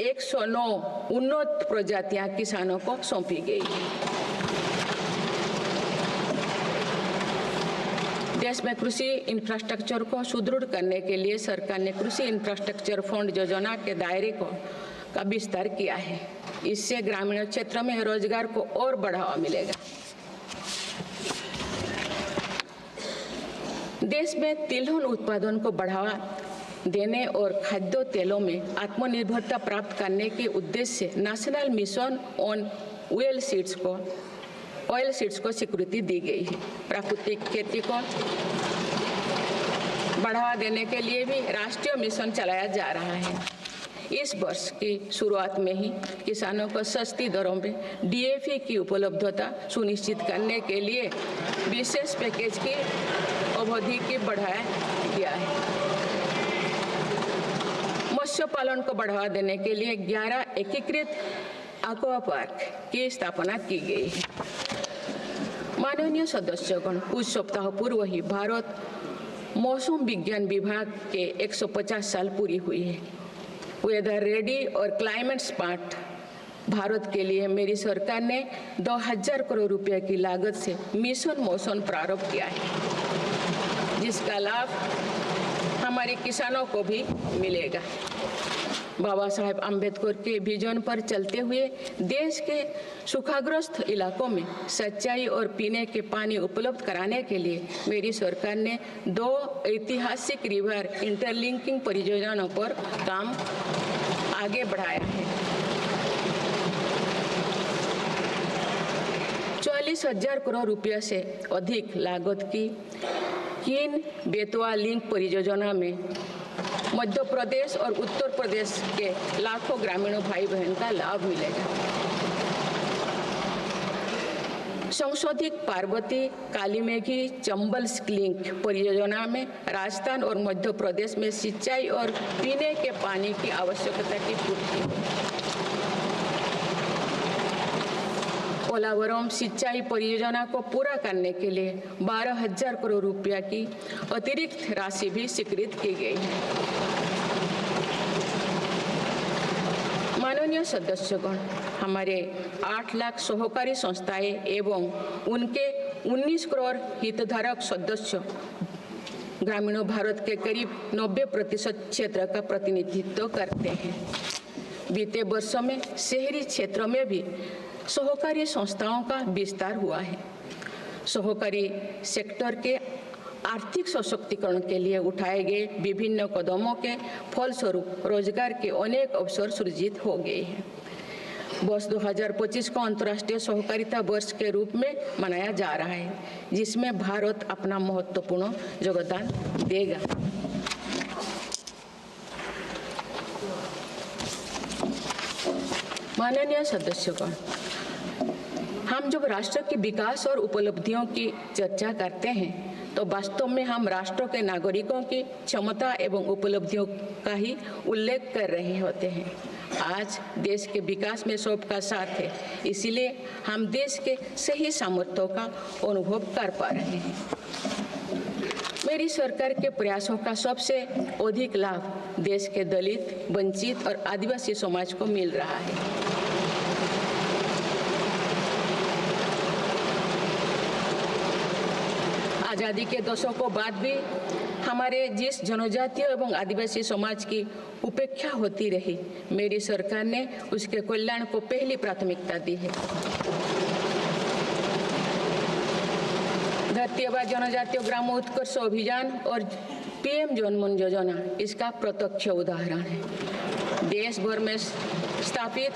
109 उन्नत प्रजातियां किसानों को सौंपी गई है। देश में कृषि इंफ्रास्ट्रक्चर को सुदृढ़ करने के लिए सरकार ने कृषि इंफ्रास्ट्रक्चर फंड योजना के दायरे का विस्तार किया है। इससे ग्रामीण क्षेत्र में रोजगार को और बढ़ावा मिलेगा। देश में तिलहन उत्पादन को बढ़ावा देने और खाद्य तेलों में आत्मनिर्भरता प्राप्त करने के उद्देश्य से national mission on oil seeds को स्वीकृति दी गई है। प्राकृतिक खेती को बढ़ावा देने के लिए भी राष्ट्रीय मिशन चलाया जा रहा है। इस वर्ष की शुरुआत में ही किसानों को सस्ती दरों में DAP की उपलब्धता सुनिश्चित करने के लिए विशेष पैकेज की अवधि की बढ़ाया गया है। मत्स्य पालन को बढ़ावा देने के लिए 11 एकीकृत एक्वा पार्क की स्थापना की गई है। माननीय सदस्यगण, कुछ सप्ताह पूर्व ही भारत मौसम विज्ञान विभाग के 150 साल पूरी हुई है। वेदर रेडी और क्लाइमेट स्मार्ट भारत के लिए मेरी सरकार ने 2000 करोड़ रुपए की लागत से मिशन मौसम प्रारंभ किया है, जिसका लाभ हमारे किसानों को भी मिलेगा। बाबा साहेब अम्बेडकर के विजन पर चलते हुए देश के सूखाग्रस्त इलाकों में सिंचाई और पीने के पानी उपलब्ध कराने के लिए मेरी सरकार ने 2 ऐतिहासिक रिवर इंटरलिंकिंग परियोजनाओं पर काम आगे बढ़ाया है। 40,000 करोड़ रुपये से अधिक लागत की किन बेतवा लिंक परियोजना में मध्य प्रदेश और उत्तर प्रदेश के लाखों ग्रामीण भाई बहन का लाभ मिलेगा। संशोधित पार्वती, काली मेघी, चंबल लिंक परियोजना में राजस्थान और मध्य प्रदेश में सिंचाई और पीने के पानी की आवश्यकता की पूर्ति। पोलावरम सिंचाई परियोजना को पूरा करने के लिए 12,000 करोड़ रुपया की अतिरिक्त राशि भी स्वीकृत की गई है। माननीय सदस्यगण, हमारे 8 लाख सहकारी संस्थाएं एवं उनके 19 करोड़ हितधारक सदस्य ग्रामीण भारत के करीब 90% क्षेत्र का प्रतिनिधित्व करते हैं। बीते वर्षों में शहरी क्षेत्रों में भी सहकारी संस्थाओं का विस्तार हुआ है। सहकारी सेक्टर के आर्थिक सशक्तिकरण के लिए उठाए गए विभिन्न कदमों के फलस्वरूप रोजगार के अनेक अवसर सृजित हो गए हैं। वर्ष 2025 को अंतर्राष्ट्रीय सहकारिता वर्ष के रूप में मनाया जा रहा है, जिसमें भारत अपना महत्वपूर्ण योगदान देगा। माननीय सदस्यगण, हम जब राष्ट्र के विकास और उपलब्धियों की चर्चा करते हैं तो वास्तव में हम राष्ट्र के नागरिकों की क्षमता एवं उपलब्धियों का ही उल्लेख कर रहे होते हैं। आज देश के विकास में सबका साथ है, इसीलिए हम देश के सही सामर्थ्यों का अनुभव कर पा रहे हैं। मेरी सरकार के प्रयासों का सबसे अधिक लाभ देश के दलित, वंचित और आदिवासी समाज को मिल रहा है। आज़ादी के दशकों बाद भी हमारे जिस जनजातीय एवं आदिवासी समाज की उपेक्षा होती रही, मेरी सरकार ने उसके कल्याण को पहली प्राथमिकता दी है। धरती आबा जनजातीय ग्राम उत्कर्ष अभियान और PM जनमन योजना इसका प्रत्यक्ष उदाहरण है। देश भर में स्थापित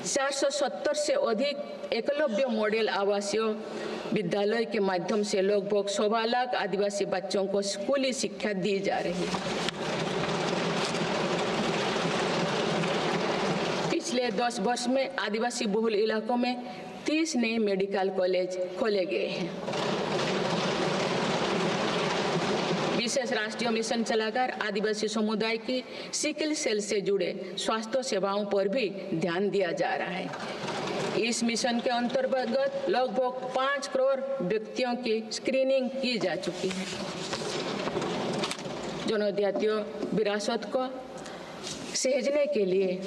470 से अधिक एकलव्य मॉडल आवासीय विद्यालय के माध्यम से लगभग 1.25 लाख आदिवासी बच्चों को स्कूली शिक्षा दी जा रही है। पिछले 10 वर्ष में आदिवासी बहुल इलाकों में 30 नए मेडिकल कॉलेज खोले गए हैं। विशेष राष्ट्रीय मिशन चलाकर आदिवासी समुदाय की सिकल सेल से जुड़े स्वास्थ्य सेवाओं पर भी ध्यान दिया जा रहा है। इस मिशन के अंतर्गत लगभग 5 करोड़ व्यक्तियों की स्क्रीनिंग की जा चुकी है। जनजातीय विरासत को सहेजने के लिए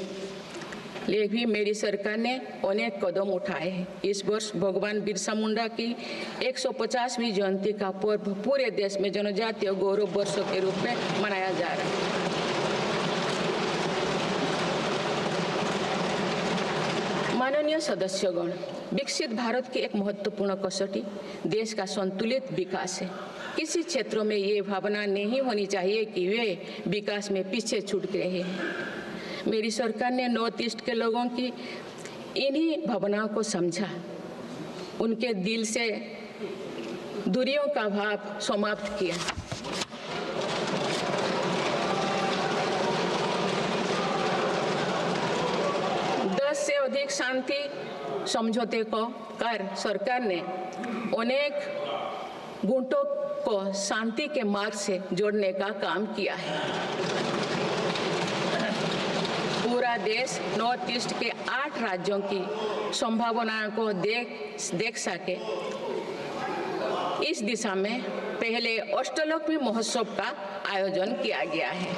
भी मेरी सरकार ने अनेक कदम उठाए हैं। इस वर्ष भगवान बिरसा मुंडा की 150वीं जयंती का पर्व पूरे देश में जनजातीय गौरव वर्ष के रूप में मनाया जा रहा है। माननीय सदस्यगण, विकसित भारत की एक महत्वपूर्ण कसौटी देश का संतुलित विकास है। किसी क्षेत्रों में ये भावना नहीं होनी चाहिए कि वे विकास में पीछे छूट गए हैं। मेरी सरकार ने नॉर्थ ईस्ट के लोगों की इन्हीं भावनाओं को समझा, उनके दिल से दूरियों का भाव समाप्त किया। से अधिक शांति समझौते को कर सरकार ने अनेक गुटों को शांति के मार्ग से जोड़ने का काम किया है। पूरा देश नॉर्थ ईस्ट के 8 राज्यों की संभावनाओं को देख सके, इस दिशा में पहले अष्टलक्ष्मी महोत्सव का आयोजन किया गया है।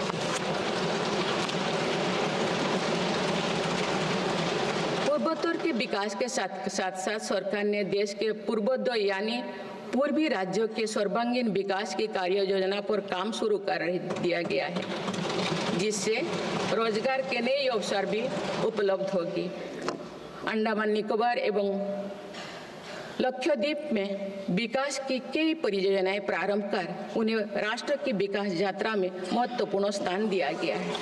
पूर्वोत्तर के विकास के साथ साथ सरकार ने देश के पूर्वोत्तर यानी पूर्वी राज्यों के सर्वांगीण विकास की कार्य योजना पर काम शुरू कर दिया गया है, जिससे रोजगार के नए अवसर भी उपलब्ध होगी। अंडमान निकोबार एवं लक्षद्वीप में विकास की कई परियोजनाएं प्रारंभ कर उन्हें राष्ट्र की विकास यात्रा में महत्वपूर्ण स्थान दिया गया है।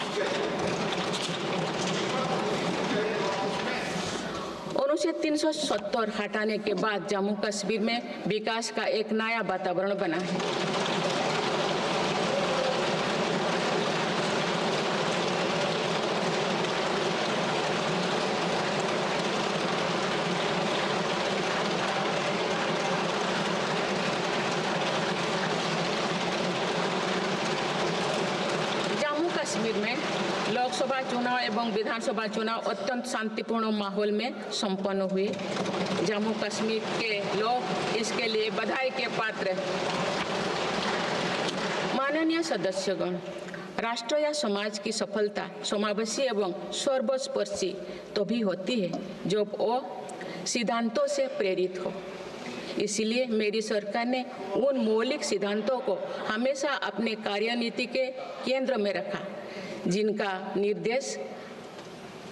अनुच्छेद 370 हटाने के बाद जम्मू कश्मीर में विकास का एक नया वातावरण बना है। जम्मू कश्मीर में लोकसभा चुनाव एवं विधानसभा चुनाव अत्यंत शांतिपूर्ण माहौल में संपन्न हुए। जम्मू कश्मीर के लोग इसके लिए बधाई के पात्र हैं। माननीय सदस्यगण, राष्ट्र या समाज की सफलता समावेशी एवं सर्वस्पर्शी तभी होती है जब वो सिद्धांतों से प्रेरित हो। इसलिए मेरी सरकार ने उन मौलिक सिद्धांतों को हमेशा अपने कार्यनीति के केंद्र में रखा, जिनका निर्देश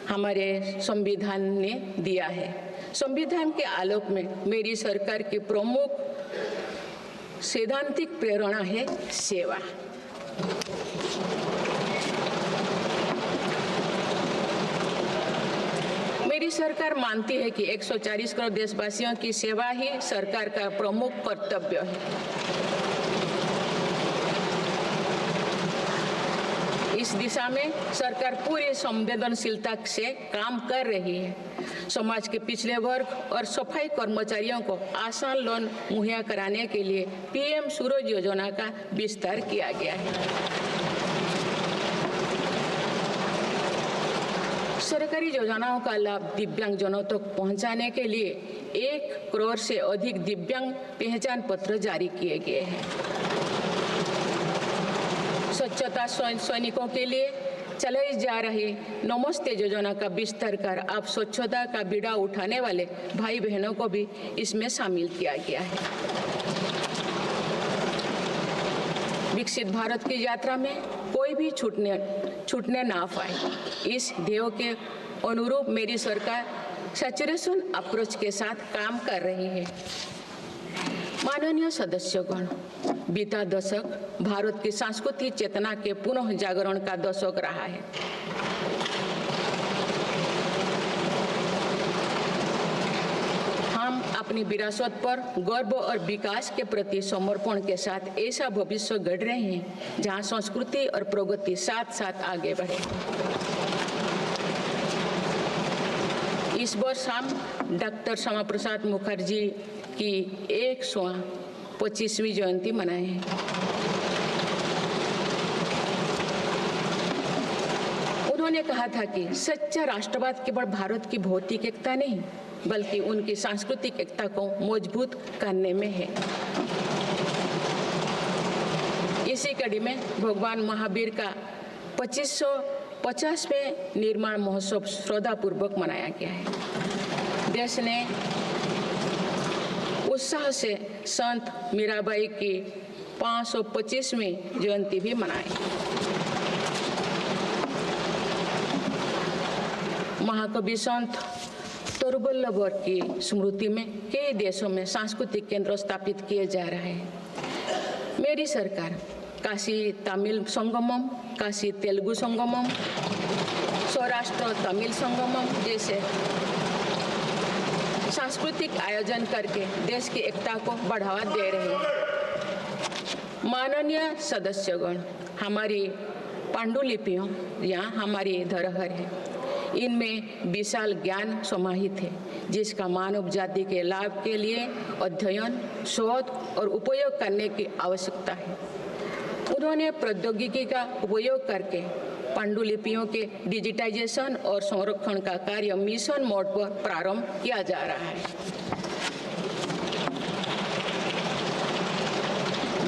हमारे संविधान ने दिया है। संविधान के आलोक में मेरी सरकार की प्रमुख सैद्धांतिक प्रेरणा है सेवा। मेरी सरकार मानती है कि 140 करोड़ देशवासियों की सेवा ही सरकार का प्रमुख कर्तव्य है। इस दिशा में सरकार पूरी संवेदनशीलता से काम कर रही है। समाज के पिछड़े वर्ग और सफाई कर्मचारियों को आसान लोन मुहैया कराने के लिए पीएम सूरज योजना का विस्तार किया गया है। सरकारी योजनाओं का लाभ दिव्यांगजनों तक पहुंचाने के लिए 1 करोड़ से अधिक दिव्यांग पहचान पत्र जारी किए गए हैं। स्वच्छता सैनिकों के लिए चलाई जा रही नमस्ते योजना का विस्तार कर अब स्वच्छता का बीड़ा उठाने वाले भाई बहनों को भी इसमें शामिल किया गया है। विकसित भारत की यात्रा में कोई भी छूटने ना पाए, इस ध्येय के अनुरूप मेरी सरकार सैचुरेशन अप्रोच के साथ काम कर रही है। माननीय सदस्यगण, बीता दशक भारत की सांस्कृतिक चेतना के पुनः जागरण का दशक रहा है। हम अपनी विरासत पर गर्व और विकास के प्रति समर्पण के साथ ऐसा भविष्य गढ़ रहे हैं जहां संस्कृति और प्रगति साथ साथ आगे बढ़े। इस वर्ष हम डॉक्टर श्यामा प्रसाद मुखर्जी की 125वीं जयंती मनाए हैं। उन्होंने कहा था कि सच्चा राष्ट्रवाद केवल भारत की भौतिक एकता नहीं बल्कि उनकी सांस्कृतिक एकता को मजबूत करने में है। इसी कड़ी में भगवान महावीर का 2550वें निर्माण महोत्सव श्रद्धापूर्वक मनाया गया है। देश ने उत्साह से संत मीराबाई की 525वीं जयंती भी मनाई। महाकवि संत तरुवल्लभ की स्मृति में कई देशों में सांस्कृतिक केंद्र स्थापित किए जा रहे हैं। मेरी सरकार काशी तमिल संगमम, काशी तेलुगु संगमम, सौराष्ट्र तमिल संगमम जैसे सांस्कृतिक आयोजन करके देश की एकता को बढ़ावा दे रहे हैं। माननीय सदस्यगण, हमारी पांडुलिपियां यहाँ हमारी धरोहर है। इनमें विशाल ज्ञान समाहित है जिसका मानव जाति के लाभ के लिए अध्ययन, शोध और उपयोग करने की आवश्यकता है। उन्होंने प्रौद्योगिकी का उपयोग करके पांडुलिपियों के डिजिटाइजेशन और संरक्षण का कार्य मिशन मोड पर प्रारंभ किया जा रहा है।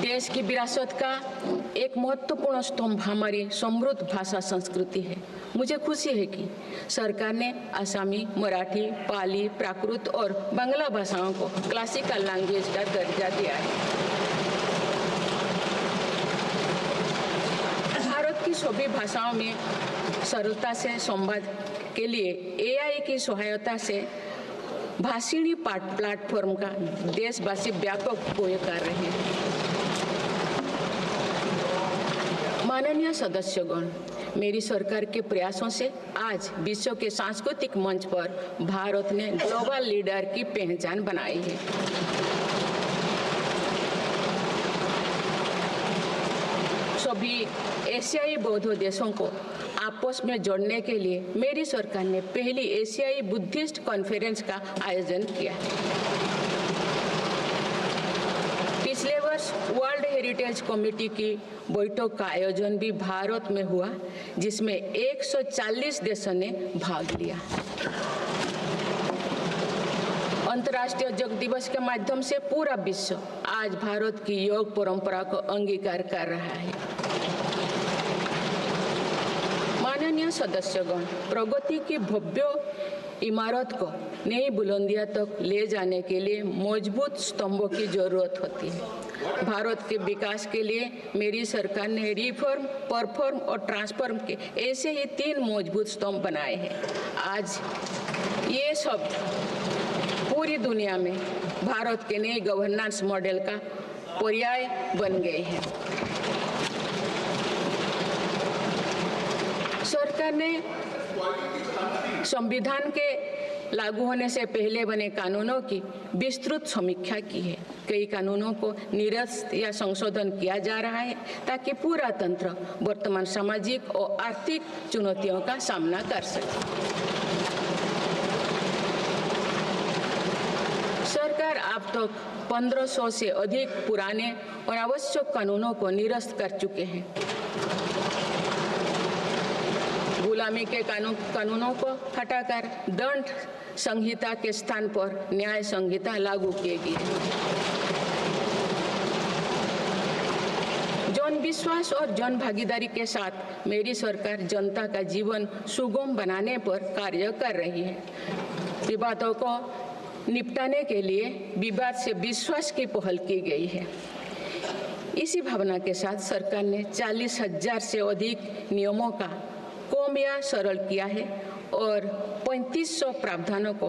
देश की विरासत का एक महत्वपूर्ण स्तंभ हमारी समृद्ध भाषा संस्कृति है। मुझे खुशी है कि सरकार ने आसामी, मराठी, पाली, प्राकृत और बांग्ला भाषाओं को क्लासिकल लैंग्वेज का दर्जा दिया है। भारत की सभी भाषाओं में सरलता से संवाद के लिए AI की सहायता से भाषिणी प्लेटफॉर्म का देशवासी व्यापक उपयोग कर रहे हैं। माननीय सदस्यगण, मेरी सरकार के प्रयासों से आज विश्व के सांस्कृतिक मंच पर भारत ने ग्लोबल लीडर की पहचान बनाई है। सभी एशियाई बौद्ध देशों को आपस में जोड़ने के लिए मेरी सरकार ने पहली एशियाई बुद्धिस्ट कॉन्फ्रेंस का आयोजन किया। पिछले वर्ष वर्ल्ड हेरिटेज कमेटी की बैठक का आयोजन भी भारत में हुआ जिसमें 140 देशों ने भाग लिया। अंतर्राष्ट्रीय योग दिवस के माध्यम से पूरा विश्व आज भारत की योग परंपरा को अंगीकार कर रहा है। माननीय सदस्यगण, प्रगति की भव्य इमारत को नई बुलंदियों तक ले जाने के लिए मजबूत स्तंभों की जरूरत होती है। भारत के विकास के लिए मेरी सरकार ने रिफॉर्म, परफॉर्म और ट्रांसफॉर्म के ऐसे ही 3 मजबूत स्तंभ बनाए हैं। आज ये सब पूरी दुनिया में भारत के नए गवर्नेंस मॉडल का पर्याय बन गए हैं। सरकार ने संविधान के लागू होने से पहले बने कानूनों की विस्तृत समीक्षा की है। कई कानूनों को निरस्त या संशोधन किया जा रहा है ताकि पूरा तंत्र वर्तमान सामाजिक और आर्थिक चुनौतियों का सामना कर सके। सरकार अब तक 1500 से अधिक पुराने और आवश्यक कानूनों को निरस्त कर चुके हैं। गुलामी के कानूनों को हटाकर दंड संहिता के स्थान पर न्याय संहिता लागू किए गए। जन विश्वास और जन भागीदारी के साथ मेरी सरकार जनता का जीवन सुगम बनाने पर कार्य कर रही है। विवादों को निपटाने के लिए विवाद से विश्वास की पहल की गई है। इसी भावना के साथ सरकार ने 40,000 से अधिक नियमों का कम या सरल किया है और 3500 प्रावधानों को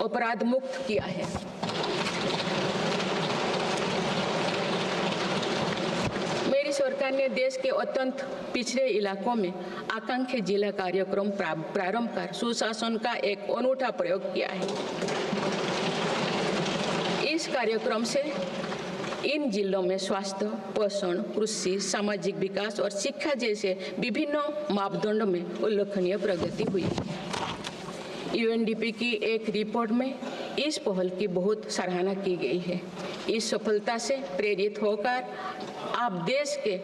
अपराध मुक्त किया है। मेरी सरकार ने देश के अत्यंत पिछड़े इलाकों में आकांक्षी जिला कार्यक्रम प्रारंभ कर सुशासन का एक अनूठा प्रयोग किया है। कार्यक्रम से इन जिलों में स्वास्थ्य, पोषण, कृषि, सामाजिक विकास और शिक्षा जैसे विभिन्न मापदंडों में उल्लेखनीय प्रगति हुई। यूएनडीपी की एक रिपोर्ट में इस पहल की बहुत सराहना की गई है। इस सफलता से प्रेरित होकर अब देश के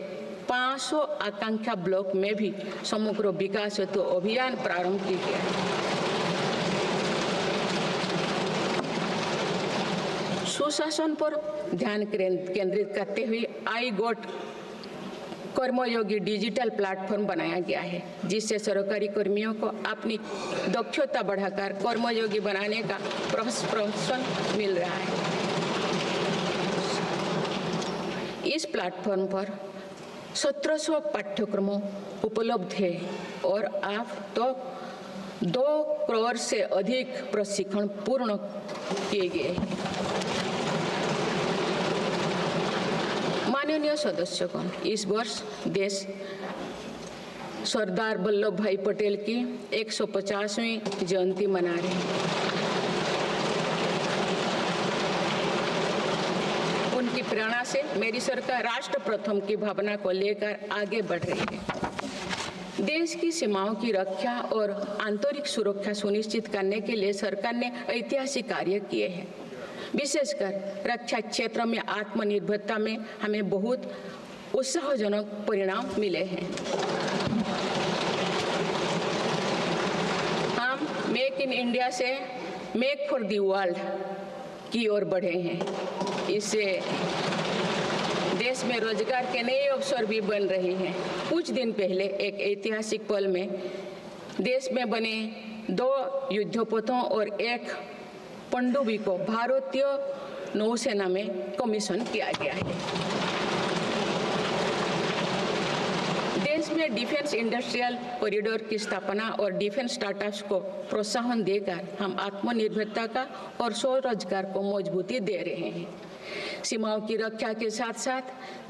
500 आकांक्षा ब्लॉक में भी समग्र विकास हेतु अभियान प्रारंभ किया गया है। सुशासन पर ध्यान केंद्रित करते हुए आई गोट कर्मयोगी डिजिटल प्लेटफॉर्म बनाया गया है, जिससे सरकारी कर्मियों को अपनी दक्षता बढ़ाकर कर्मयोगी बनाने का प्रोत्साहन मिल रहा है। इस प्लेटफॉर्म पर 1700 पाठ्यक्रमों उपलब्ध है और अब तो 2 करोड़ से अधिक प्रशिक्षण पूर्ण किए गए हैं। माननीय सदस्यगण, इस वर्ष देश सरदार वल्लभ भाई पटेल की 150वीं जयंती मना रहे हैं। उनकी प्रेरणा से मेरी सरकार राष्ट्र प्रथम की भावना को लेकर आगे बढ़ रही है। देश की सीमाओं की रक्षा और आंतरिक सुरक्षा सुनिश्चित करने के लिए सरकार ने ऐतिहासिक कार्य किए हैं। विशेषकर रक्षा क्षेत्र में आत्मनिर्भरता में हमें बहुत उत्साहजनक परिणाम मिले हैं। हम मेक इन इंडिया से मेक फॉर द वर्ल्ड की ओर बढ़े हैं। इससे देश में रोजगार के नए अवसर भी बन रहे हैं। कुछ दिन पहले एक ऐतिहासिक पल में देश में बने 2 युद्धपोतों और 1 पनडुब्बी को भारतीय नौसेना में कमीशन किया गया है। देश में डिफेंस इंडस्ट्रियल कॉरिडोर की स्थापना और डिफेंस स्टार्टअप्स को प्रोत्साहन देकर हम आत्मनिर्भरता का और स्वरोजगार को मजबूती दे रहे हैं। सीमाओं की रक्षा के साथ साथ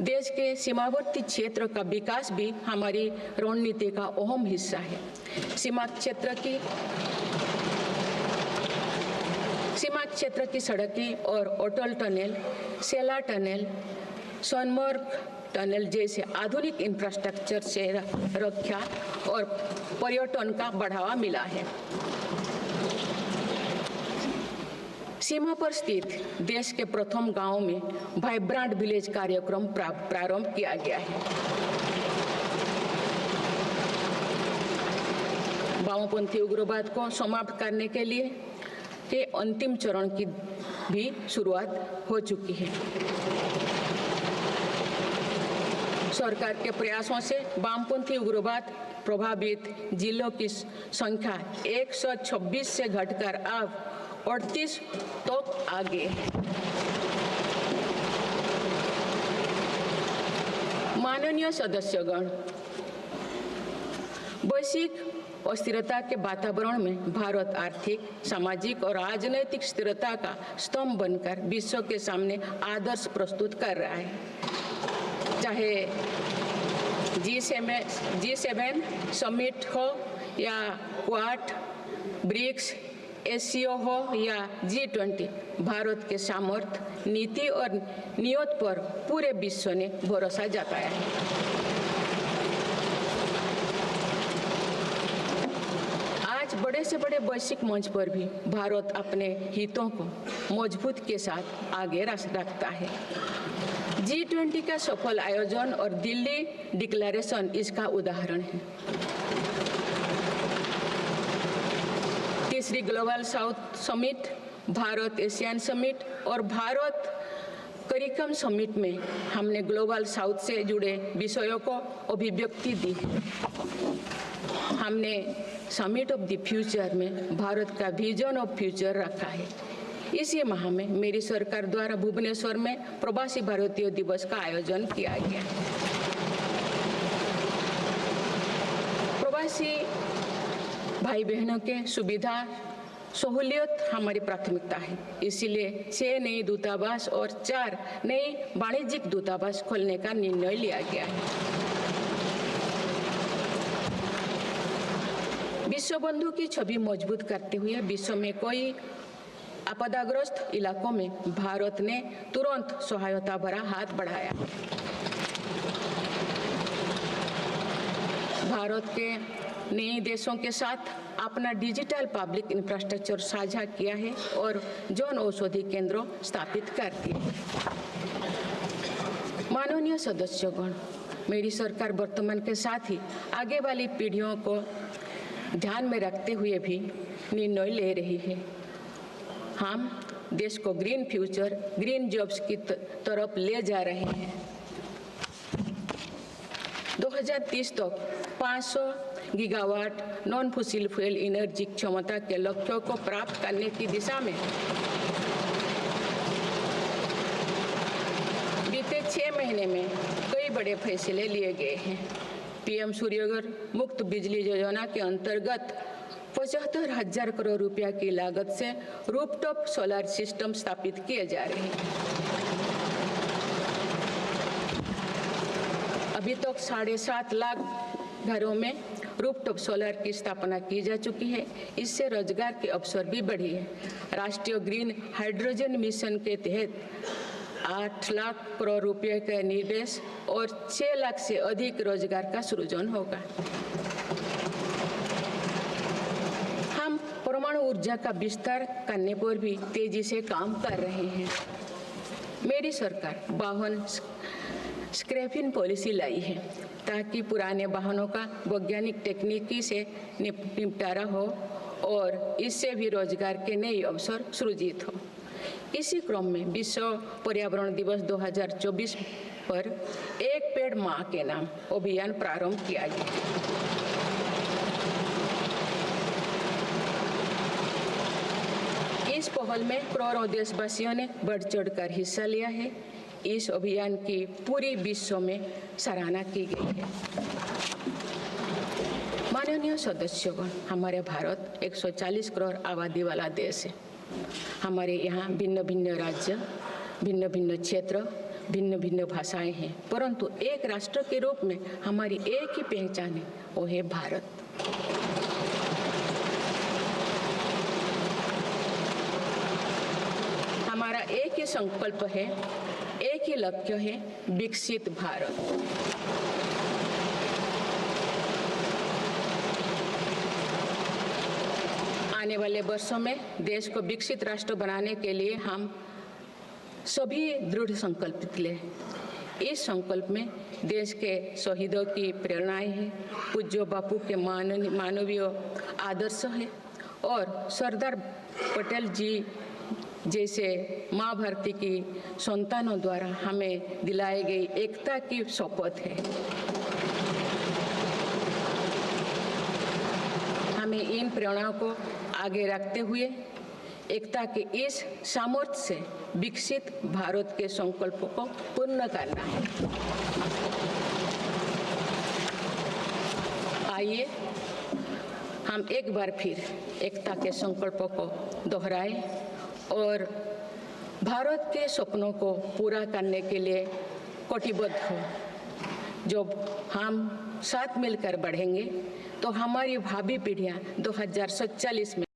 देश के सीमावर्ती क्षेत्र का विकास भी हमारी रणनीति का अहम हिस्सा है। सीमा क्षेत्र की सड़कें और अटल टनल, सेला टनल, सोनमर्ग टनल जैसे आधुनिक इंफ्रास्ट्रक्चर से रक्षा और पर्यटन का बढ़ावा मिला है। सीमा पर स्थित देश के प्रथम गांव में वाइब्रेंट विलेज कार्यक्रम प्रारंभ किया गया है। वामपंथी उग्रवाद को समाप्त करने के लिए के अंतिम चरण की भी शुरुआत हो चुकी है। सरकार के प्रयासों से वामपंथी उग्रवाद प्रभावित जिलों की संख्या 126 से घटकर अब 38 तक आ गए हैं। माननीय सदस्यगण, वैश्विक अस्थिरता के वातावरण में भारत आर्थिक, सामाजिक और राजनीतिक स्थिरता का स्तंभ बनकर विश्व के सामने आदर्श प्रस्तुत कर रहा है। चाहे G7 समिट हो या क्वाड, ब्रिक्स, एससीओ हो या G20, भारत के सामर्थ्य, नीति और नियत पर पूरे विश्व ने भरोसा जताया है। आज बड़े से बड़े वैश्विक मंच पर भी भारत अपने हितों को मजबूत के साथ आगे रखता है। G20 का सफल आयोजन और दिल्ली डिक्लेरेशन इसका उदाहरण है। तीसरी global south summit, Bharat Asian summit और भारत करिकम समिट में हमने ग्लोबल साउथ से जुड़े विषयों को अभिव्यक्ति दी। हमने समिट ऑफ द फ्यूचर में भारत का विजन ऑफ फ्यूचर रखा है। इसी माह में मेरी सरकार द्वारा भुवनेश्वर में प्रवासी भारतीय दिवस का आयोजन किया गया। प्रवासी भाई बहनों के सुविधा सहूलियत हमारी प्राथमिकता है। इसीलिए 6 नए दूतावास और 4 नए वाणिज्यिक दूतावास खोलने का निर्णय लिया गया है। विश्व बंधु की छवि मजबूत करते हुए विश्व में कोई आपदाग्रस्त इलाकों में भारत ने तुरंत सहायता भरा हाथ बढ़ाया। भारत के नए देशों के साथ अपना डिजिटल पब्लिक इंफ्रास्ट्रक्चर साझा किया है और जन औषधि केंद्रों स्थापित कर दिए। माननीय सदस्यगण, मेरी सरकार वर्तमान के साथ ही आगे वाली पीढ़ियों को ध्यान में रखते हुए भी निर्णय ले रही है। हम देश को ग्रीन फ्यूचर, ग्रीन जॉब्स की तरफ ले जा रहे हैं। 2030 तक 500 gigawatt non fossil fuel energy क्षमता के लक्ष्यों को प्राप्त करने की दिशा में बीते 6 महीने में कई बड़े फैसले लिए गए हैं। पीएम सूर्यघर मुफ्त बिजली योजना के अंतर्गत 75,000 करोड़ रुपया की लागत से रूफटॉप सोलर सिस्टम स्थापित किए जा रहे हैं। अभी तक 7.5 लाख घरों में रूफटॉप सोलर की स्थापना की जा चुकी है। इससे रोजगार के अवसर भी बढ़े हैं। राष्ट्रीय ग्रीन हाइड्रोजन मिशन के तहत 8 लाख करोड़ रुपए का निवेश और 6 लाख से अधिक रोजगार का सृजन होगा। हम परमाणु ऊर्जा का विस्तार करने पर भी तेजी से काम कर रहे हैं। मेरी सरकार वाहन स्क्रैपिंग पॉलिसी लाई है ताकि पुराने वाहनों का वैज्ञानिक तकनीकी से निपटारा हो और इससे भी रोजगार के नए अवसर सृजित हो। इसी क्रम में विश्व पर्यावरण दिवस 2024 पर एक पेड़ मां के नाम अभियान प्रारंभ किया गया। इस पहल में करोड़ों देशवासियों ने बढ़ चढ़कर हिस्सा लिया है। इस अभियान की पूरी विश्व में सराहना की गई है। माननीय सदस्यगण, हमारे भारत 140 करोड़ आबादी वाला देश है। हमारे यहाँ भिन्न भिन्न राज्य, भिन्न भिन्न क्षेत्र, भिन्न भिन्न भाषाएं हैं, परंतु एक राष्ट्र के रूप में हमारी एक ही पहचान है, वो है भारत। हमारा एक ही संकल्प है, एक ही लक्ष्य है, विकसित भारत। आने वाले वर्षों में देश को विकसित राष्ट्र बनाने के लिए हम सभी दृढ़ संकल्पित लें। इस संकल्प में देश के शहीदों की प्रेरणाएं हैं, पूज्य बापू के मानवीय आदर्श है और सरदार पटेल जी जैसे माँ भारती की संतानों द्वारा हमें दिलाई गई एकता की शपथ है। हमें इन प्रेरणाओं को आगे रखते हुए एकता के इस सामर्थ्य से विकसित भारत के संकल्प को पूर्ण करना है। आइए हम एक बार फिर एकता के संकल्प को दोहराएं और भारत के सपनों को पूरा करने के लिए कटिबद्ध हो। जब हम साथ मिलकर बढ़ेंगे तो हमारी भावी पीढ़ियां 2047 में